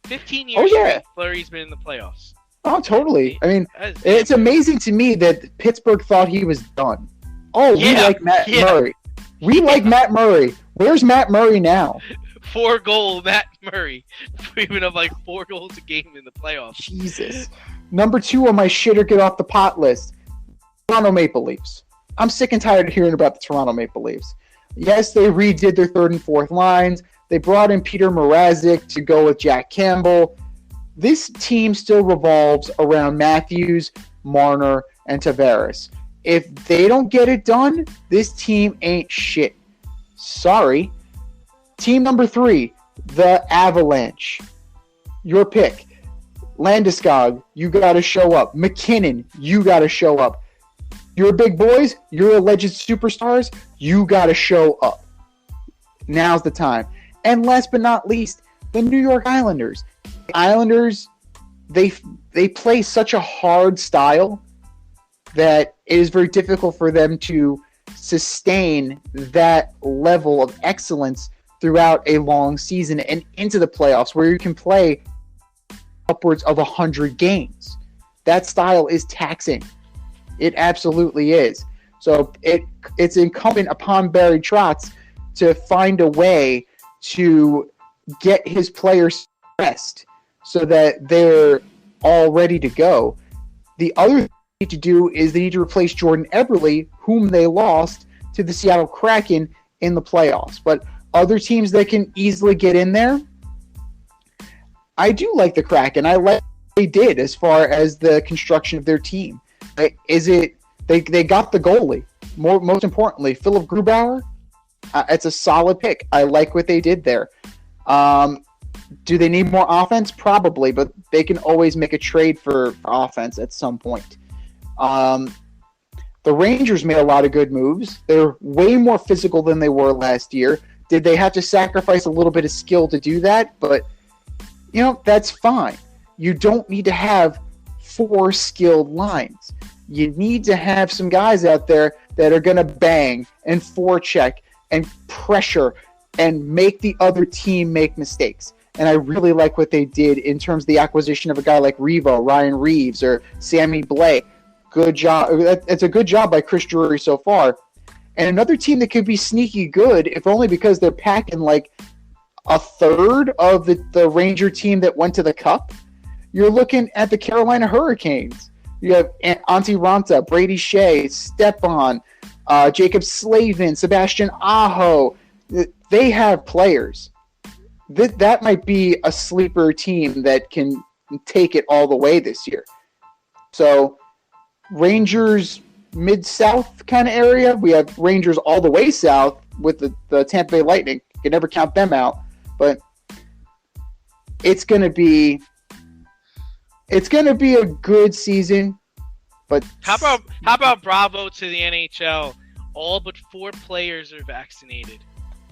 15 years straight, Fleury's been in the playoffs. Oh, totally. I mean, it's amazing to me that Pittsburgh thought he was done. We like Matt Murray. We like Matt Murray. Where's Matt Murray now? 4-goal Matt Murray. Even up like 4 goals a game in the playoffs. Jesus. Number 2 on my shit or get off the pot list. Toronto Maple Leafs. I'm sick and tired of hearing about the Toronto Maple Leafs. Yes, they redid their 3rd and 4th lines. They brought in Peter Mrazek to go with Jack Campbell. This team still revolves around Matthews, Marner, and Tavares. If they don't get it done, this team ain't shit. Sorry. Team number 3, the Avalanche. Your pick. Landeskog, you got to show up. McKinnon, you got to show up. You're big boys, you're alleged superstars, you got to show up. Now's the time. And last but not least, the New York Islanders. The Islanders, they play such a hard style that it is very difficult for them to sustain that level of excellence throughout a long season and into the playoffs where you can play upwards of 100 games. That style is taxing. It absolutely is. So it's incumbent upon Barry Trotz to find a way to get his players rest so that they're all ready to go. The other thing they need to do is they need to replace Jordan Eberle, whom they lost to the Seattle Kraken in the playoffs. But other teams that can easily get in there, I do like the Kraken. I like what they did as far as the construction of their team. They got the goalie. Most importantly, Philip Grubauer. It's a solid pick. I like what they did there. Do they need more offense? Probably, but they can always make a trade for offense at some point. The Rangers made a lot of good moves. They're way more physical than they were last year. Did they have to sacrifice a little bit of skill to do that? But, that's fine. You don't need to have 4 skilled lines. You need to have some guys out there that are going to bang and forecheck and pressure and make the other team make mistakes. And I really like what they did in terms of the acquisition of a guy like Ryan Reeves, or Sammy Blais. Good job. It's a good job by Chris Drury so far. And another team that could be sneaky good, if only because they're packing like a third of the Ranger team that went to the Cup. You're looking at the Carolina Hurricanes. You have Antti Ranta, Brady Shea, Stepan, Jacob Slavin, Sebastian Aho. They have players. That might be a sleeper team that can take it all the way this year. So, Rangers mid-south kind of area. We have Rangers all the way south with the Tampa Bay Lightning. You can never count them out. But it's going to be a good season. But how about bravo to the NHL? All but 4 players are vaccinated.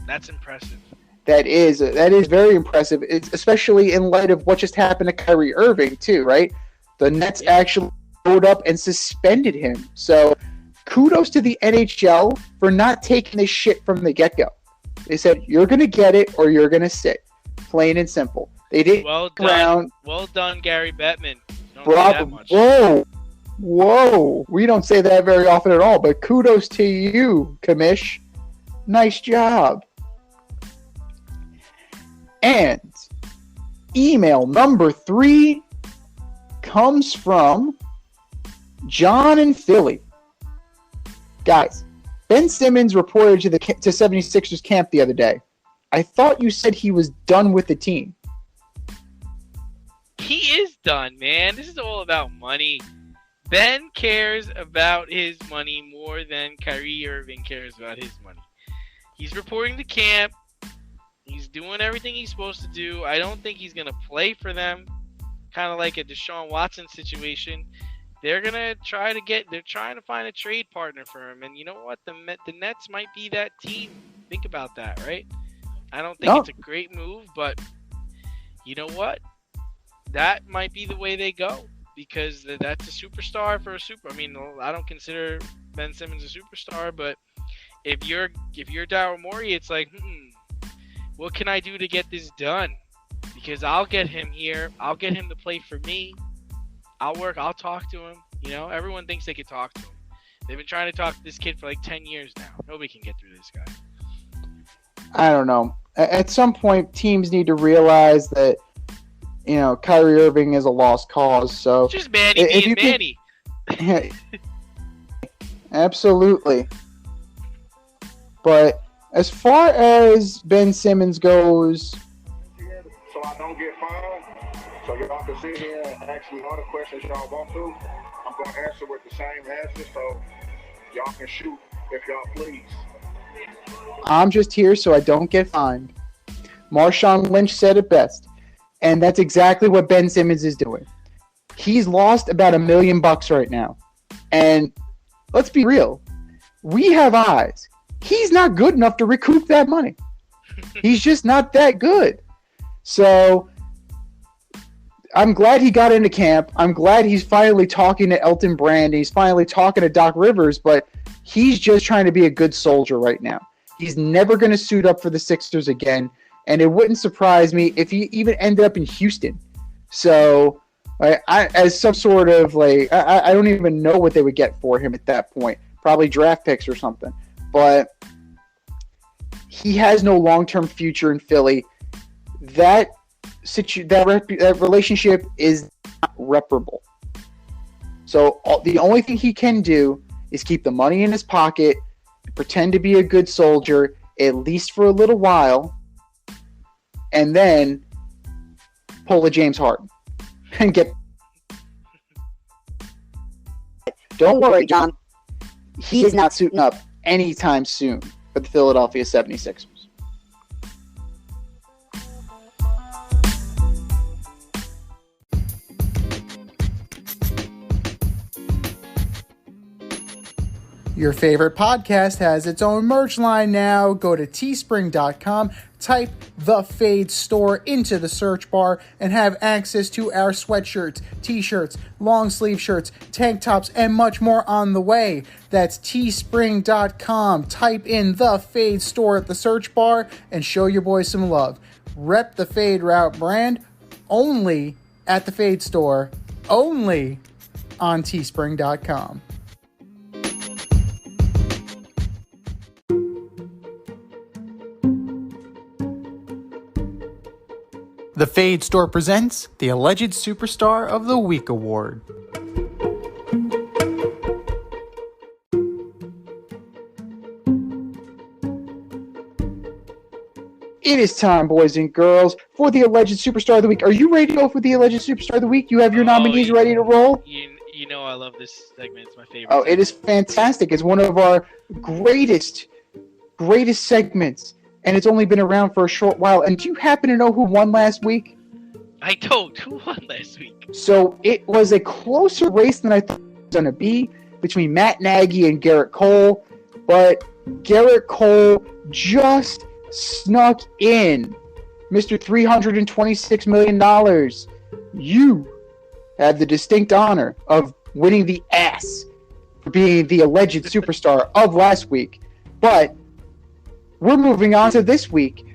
That's impressive. That is very impressive, especially in light of what just happened to Kyrie Irving too, right? The Nets actually showed up and suspended him. So kudos to the NHL for not taking this shit from the get-go. They said, you're going to get it or you're going to sit. Plain and simple. They didn't Well done. round. Well done, Gary Bettman. Don't say that much. Whoa. We don't say that very often at all, but kudos to you, Kamish. Nice job. And email number 3 comes from John in Philly. Guys, Ben Simmons reported to 76ers camp the other day. I thought you said he was done with the team. He is done, man. This is all about money. Ben cares about his money more than Kyrie Irving cares about his money. He's reporting to camp. He's doing everything he's supposed to do. I don't think he's going to play for them. Kind of like a Deshaun Watson situation. They're trying to find a trade partner for him. And you know what? The Nets might be that team. Think about that, right? I don't think it's a great move, but you know what? That might be the way they go because that's a superstar for a super. I mean, I don't consider Ben Simmons a superstar, but if you're Daryl Morey, it's like, what can I do to get this done? Because I'll get him here. I'll get him to play for me. I'll talk to him. You know, everyone thinks they can talk to him. They've been trying to talk to this kid for like 10 years now. Nobody can get through this guy. I don't know. At some point, teams need to realize that, you know, Kyrie Irving is a lost cause. So Just Manny being Manny. Absolutely. But as far as Ben Simmons goes, so I don't get fined, so y'all can sit here and ask me all the questions y'all want to. I'm going to answer with the same answer, so y'all can shoot if y'all please. I'm just here so I don't get fined. Marshawn Lynch said it best. And that's exactly what Ben Simmons is doing. He's lost about $1 million right now. And let's be real. We have eyes. He's not good enough to recoup that money. He's just not that good. So I'm glad he got into camp. I'm glad he's finally talking to Elton Brand. He's finally talking to Doc Rivers, but he's just trying to be a good soldier right now. He's never going to suit up for the Sixers again, and it wouldn't surprise me if he even ended up in Houston. So as some sort of I don't even know what they would get for him at that point. Probably draft picks or something. But he has no long-term future in Philly. That relationship is not reparable. So the only thing he can do is keep the money in his pocket, pretend to be a good soldier, at least for a little while, and then pull a James Harden and get. Don't worry, John. He is not suiting up anytime soon for the Philadelphia 76ers. Your favorite podcast has its own merch line now. Go to teespring.com, type The Fade Store into the search bar, and have access to our sweatshirts, t-shirts, long sleeve shirts, tank tops, and much more on the way. That's teespring.com. Type in The Fade Store at the search bar and show your boys some love. Rep the Fade Route brand only at the Fade Store, only on teespring.com. The Fade Store presents the Alleged Superstar of the Week Award. It is time, boys and girls, for the Alleged Superstar of the Week. Are you ready to go for the Alleged Superstar of the Week? You have your nominees ready to roll? You know I love this segment. It's my favorite. Oh, it is fantastic. It's one of our greatest segments. And it's only been around for a short while. And do you happen to know who won last week? I don't. Who won last week? So it was a closer race than I thought it was going to be between Matt Nagy and Garrett Cole. But Garrett Cole just snuck in. Mr. $326 million. You had the distinct honor of winning the ass for being the alleged superstar of last week. But we're moving on to this week.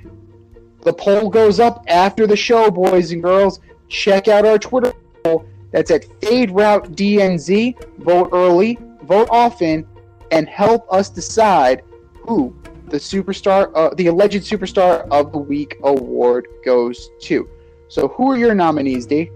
The poll goes up after the show, boys and girls. Check out our Twitter poll. That's at FadeRouteDNZ. Vote early, vote often, and help us decide who the alleged superstar of the week award goes to. So, who are your nominees, D?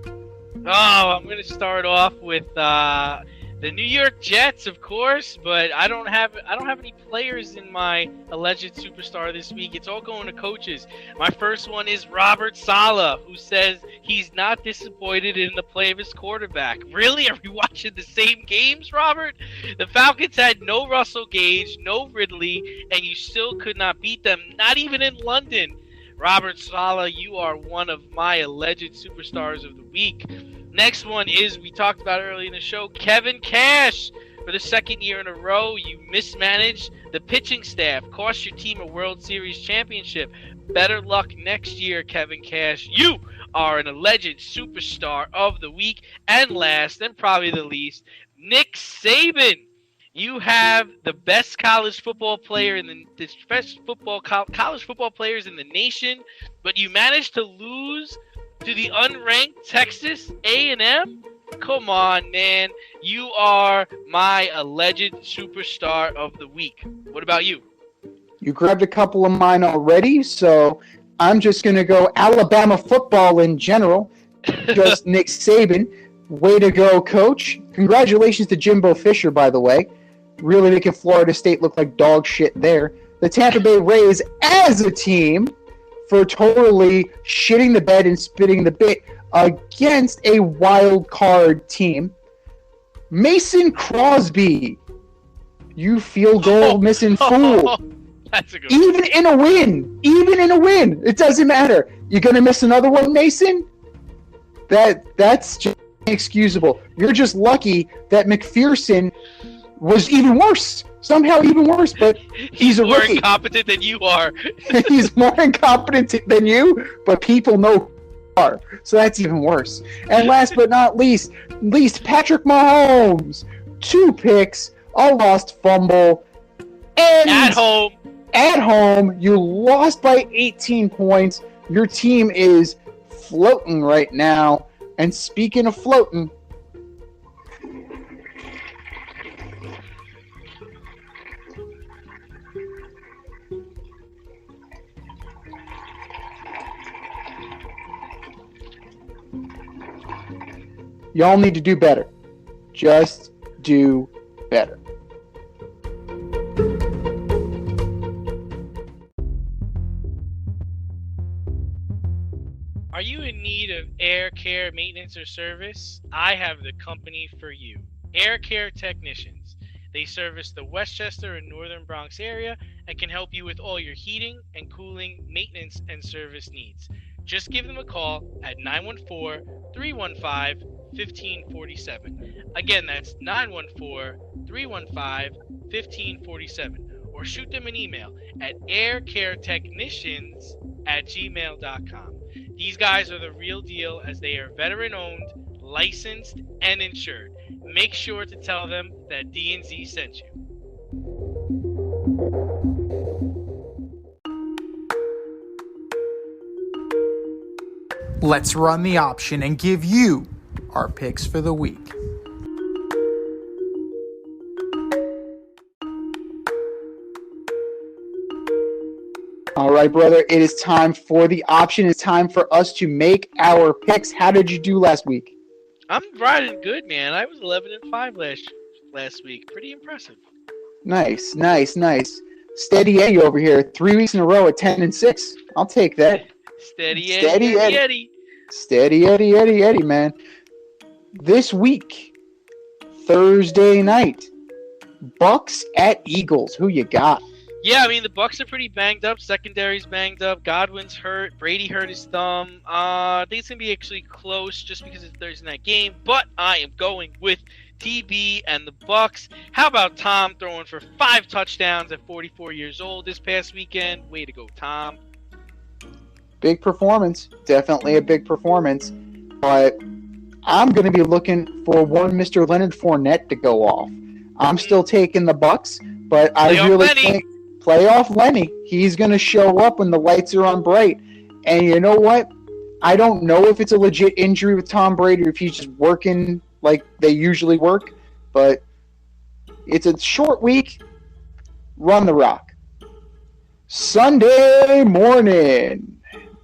Oh, I'm going to start off with the New York Jets, of course, but I don't have any players in my alleged superstar this week. It's all going to coaches. My first one is Robert Saleh, who says he's not disappointed in the play of his quarterback. Really? Are we watching the same games, Robert? The Falcons had no Russell Gage, no Ridley, and you still could not beat them, not even in London. Robert Saleh, you are one of my alleged superstars of the week. Next one is, we talked about earlier in the show, Kevin Cash. For the second year in a row, you mismanaged the pitching staff, cost your team a World Series championship. Better luck next year, Kevin Cash. You are an alleged superstar of the week. And last, and probably the least, Nick Saban. You have the best college football player in the best college football players in the nation, but you managed to lose to the unranked Texas A&M? Come on, man. You are my alleged superstar of the week. What about you? You grabbed a couple of mine already, so I'm just going to go Alabama football in general. Just Nick Saban. Way to go, coach. Congratulations to Jimbo Fisher, by the way. Really making Florida State look like dog shit there. The Tampa Bay Rays as a team for totally shitting the bed and spitting the bit against a wild card team. Mason Crosby, you field goal missing fool. That's a good Even one. in a win, it doesn't matter. You're gonna miss another one, Mason? That's just inexcusable. You're just lucky that McPherson was even worse. Somehow even worse, but he's a more rookie. incompetent than you are. He's more incompetent than you, but people know who you are. So that's even worse. And last but not least, Patrick Mahomes. 2 picks, a lost fumble, and At home, you lost by 18 points. Your team is floating right now. And speaking of floating, y'all need to do better. Just do better. are you in need of air care maintenance or service? I have the company for you. Air Care Technicians. They service the Westchester and Northern Bronx area and can help you with all your heating and cooling, maintenance, and service needs. Just give them a call at 914-315-1547. Again, that's 914-315-1547. Or shoot them an email at aircaretechnicians@gmail.com. These guys are the real deal, as they are veteran-owned, licensed, and insured. Make sure to tell them that D&Z sent you. Let's run the option and give you our picks for the week. All right, brother, it is time for the option. It's time for us to make our picks. How did you do last week? I'm riding good, man. I was 11-5 last week. Pretty impressive. Nice. Steady Eddie over here. 3 weeks in a row at 10-6. I'll take that. Steady Eddie. Steady Eddie, man. This week, Thursday night, Bucks at Eagles. Who you got? Yeah, I mean, the Bucks are pretty banged up. Secondary's banged up. Godwin's hurt. Brady hurt his thumb. I think it's going to be actually close just because it's Thursday night game. But I am going with TB and the Bucks. How about Tom throwing for 5 touchdowns at 44 years old this past weekend? Way to go, Tom. Big performance. Definitely a big performance. But I'm going to be looking for one Mr. Leonard Fournette to go off. I'm still taking the Bucks, but I really think playoff Lenny. He's going to show up when the lights are on bright. And you know what? I don't know if it's a legit injury with Tom Brady or if he's just working like they usually work, but it's a short week. Run the rock. Sunday morning,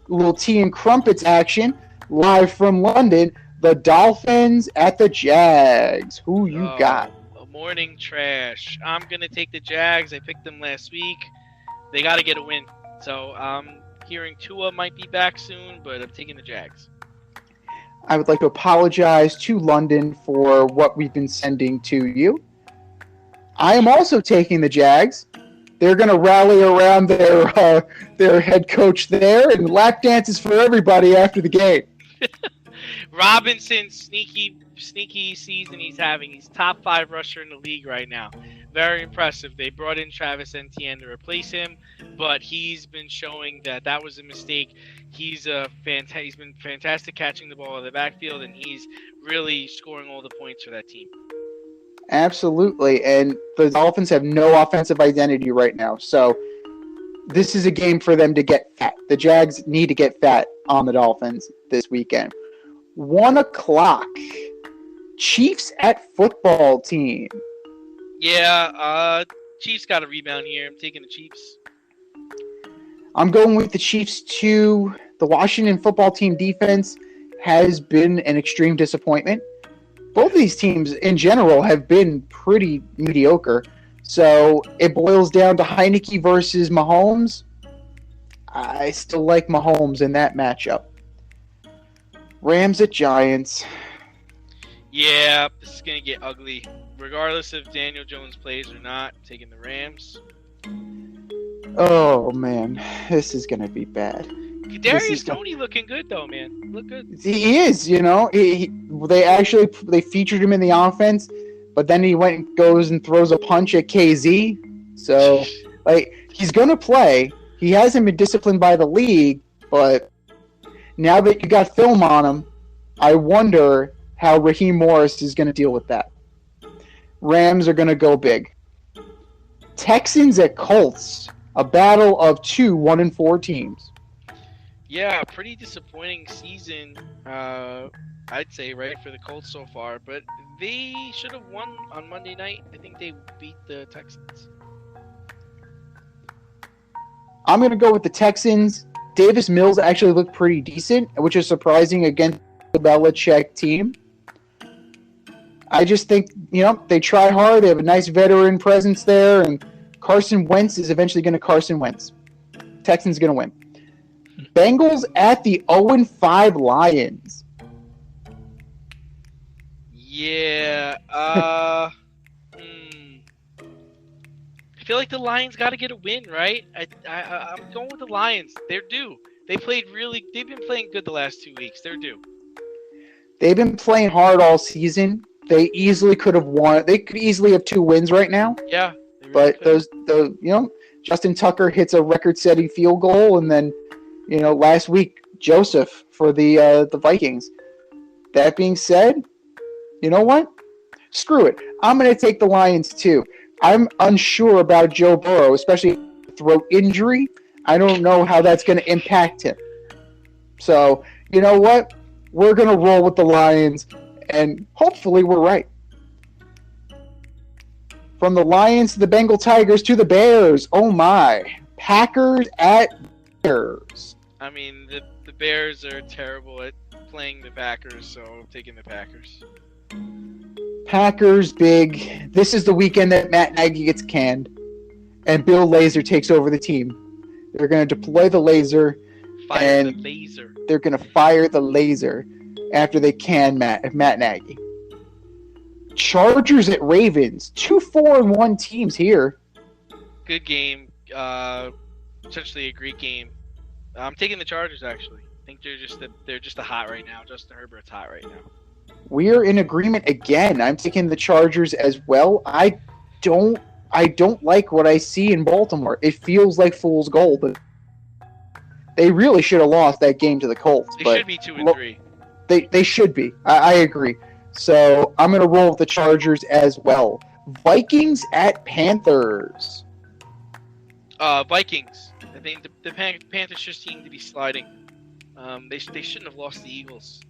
little tea and crumpets action live from London. The Dolphins at the Jags. Who you got? Morning trash. I'm going to take the Jags. I picked them last week. They got to get a win. So I'm hearing Tua might be back soon, but I'm taking the Jags. I would like to apologize to London for what we've been sending to you. I am also taking the Jags. They're going to rally around their head coach there, and lap dances for everybody after the game. Robinson, sneaky season he's having. He's top 5 rusher in the league right now. Very impressive. They brought in Travis Etienne to replace him, but he's been showing that was a mistake. He's been fantastic catching the ball in the backfield, and he's really scoring all the points for that team. Absolutely, and the Dolphins have no offensive identity right now, so this is a game for them to get fat. The Jags need to get fat on the Dolphins this weekend. 1 o'clock. Chiefs at football team. Yeah, Chiefs got a rebound here. I'm taking the Chiefs. I'm going with the Chiefs too. The Washington football team defense has been an extreme disappointment. Both of these teams in general have been pretty mediocre. So it boils down to Heineke versus Mahomes. I still like Mahomes in that matchup. Rams at Giants. Yeah, this is going to get ugly. Regardless if Daniel Jones plays or not, I'm taking the Rams. Oh, man. This is going to be bad. Kadarius Toney looking good, though, man. Look good. He is, They featured him in the offense, but then he goes and throws a punch at KZ. So, he's going to play. He hasn't been disciplined by the league, but now that you got film on him, I wonder how Raheem Morris is going to deal with that. Rams are going to go big. Texans at Colts, a battle of two 1-4 teams. Yeah, pretty disappointing season, I'd say, right, for the Colts so far. But they should have won on Monday night. I think they beat the Texans. I'm going to go with the Texans. Davis Mills actually looked pretty decent, which is surprising against the Belichick team. I just think, they try hard. They have a nice veteran presence there, and Carson Wentz is eventually going to Carson Wentz. Texans going to win. Bengals at the 0-5 Lions. Yeah, I feel like the Lions got to get a win, right? I'm going with the Lions. They're due. They've been playing good the last 2 weeks. They're due. They've been playing hard all season. They easily could have won. They could easily have 2 wins right now. Yeah. Really but Justin Tucker hits a record-setting field goal, and then, last week, Joseph for the Vikings. That being said, you know what? Screw it. I'm going to take the Lions, too. I'm unsure about Joe Burrow, especially throat injury. I don't know how that's going to impact him. So, you know what? We're going to roll with the Lions, and hopefully we're right. From the Lions to the Bengal Tigers to the Bears. Oh, my. Packers at Bears. I mean, the Bears are terrible at playing the Packers, so I'm taking the Packers. Packers big. This is the weekend that Matt Nagy gets canned, and Bill Lazor takes over the team. They're going to deploy the laser, the laser. They're going to fire the laser after they can Matt Nagy. Chargers at Ravens. 2 4-1 teams here. Good game. Essentially a great game. I'm taking the Chargers, actually. I think they're just hot right now. Justin Herbert's hot right now. We're in agreement again. I'm taking the Chargers as well. I don't like what I see in Baltimore. It feels like fool's gold, but they really should have lost that game to the Colts. They should be 2-3. They should be. I agree. So I'm going to roll with the Chargers as well. Vikings at Panthers. Vikings. I think the Panthers just seem to be sliding. They shouldn't have lost the Eagles.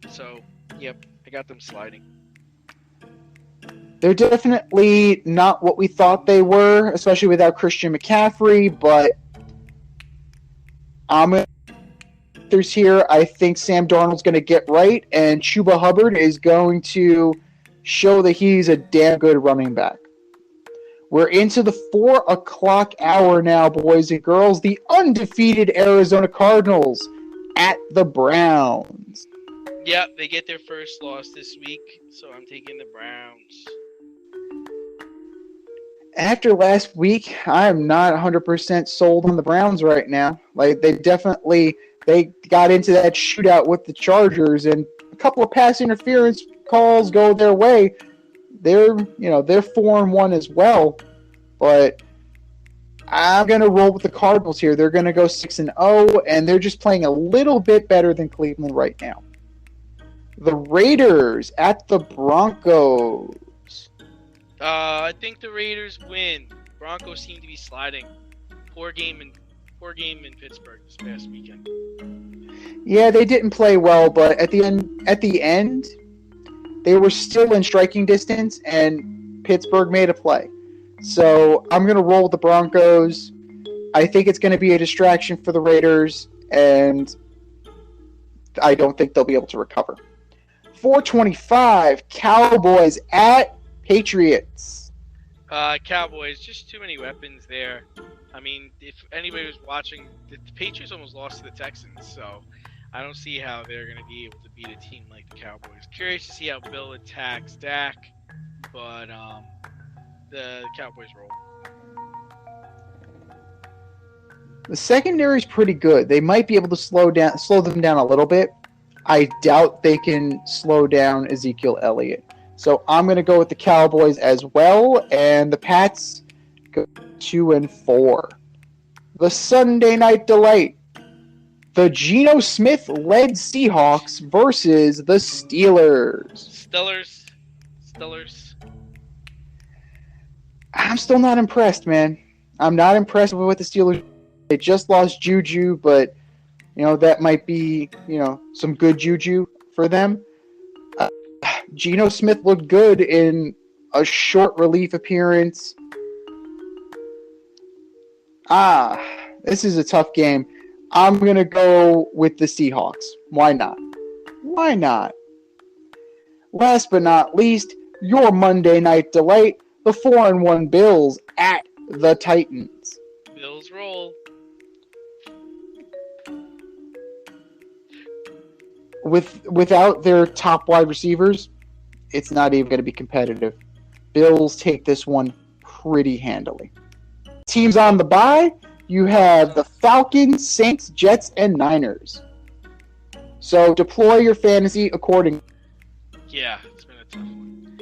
So, yep, I got them sliding. They're definitely not what we thought they were, especially without Christian McCaffrey, but there's here. I think Sam Darnold's going to get right, and Chuba Hubbard is going to show that he's a damn good running back. We're into the 4 o'clock hour now, boys and girls. The undefeated Arizona Cardinals at the Browns. Yep, they get their first loss this week, so I'm taking the Browns. After last week, I am not 100% sold on the Browns right now. Like, they got into that shootout with the Chargers, and a couple of pass interference calls go their way. They're 4-1 as well, but I'm going to roll with the Cardinals here. They're going to go 6-0, and they're just playing a little bit better than Cleveland right now. The Raiders at the Broncos. I think the Raiders win. Broncos seem to be sliding. Poor game in Pittsburgh this past weekend. Yeah, they didn't play well, but at the end, they were still in striking distance, and Pittsburgh made a play. So I'm going to roll with the Broncos. I think it's going to be a distraction for the Raiders, and I don't think they'll be able to recover. 425, Cowboys at Patriots. Cowboys, just too many weapons there. I mean, if anybody was watching, the Patriots almost lost to the Texans, so I don't see how they're going to be able to beat a team like the Cowboys. Curious to see how Bill attacks Dak, but the Cowboys roll. The secondary is pretty good. They might be able to slow them down a little bit. I doubt they can slow down Ezekiel Elliott. So I'm going to go with the Cowboys as well, and the Pats go 2-4. The Sunday Night Delight. The Geno Smith-led Seahawks versus the Steelers. Steelers. I'm still not impressed, man. I'm not impressed with what the Steelers. They just lost Juju, but that might be some good Juju for them. Geno Smith looked good in a short relief appearance. This is a tough game. I'm going to go with the Seahawks. Why not? Last but not least, your Monday Night Delight, the 4-1 Bills at the Titans. Bills roll. Without their top wide receivers, it's not even going to be competitive. Bills take this one pretty handily. Teams on the bye, you have the Falcons, Saints, Jets, and Niners. So deploy your fantasy accordingly. Yeah, it's been a tough one.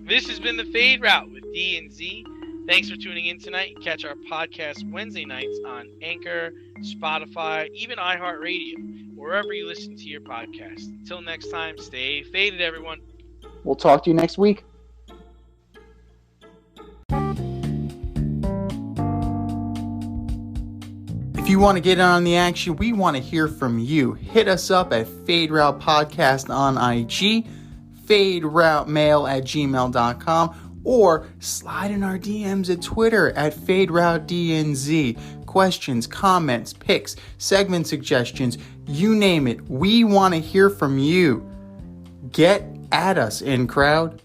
This has been the Fade Route with D and Z. Thanks for tuning in tonight. Catch our podcast Wednesday nights on Anchor, Spotify, even iHeartRadio, wherever you listen to your podcast. Until next time, stay faded, everyone. We'll talk to you next week. If you want to get in on the action, we want to hear from you. Hit us up at Fade Route Podcast on IG, faderoutemail@gmail.com, or slide in our DMs at Twitter at FadeRouteDNZ. Questions, comments, picks, segment suggestions, you name it. We want to hear from you. Get at us, in crowd.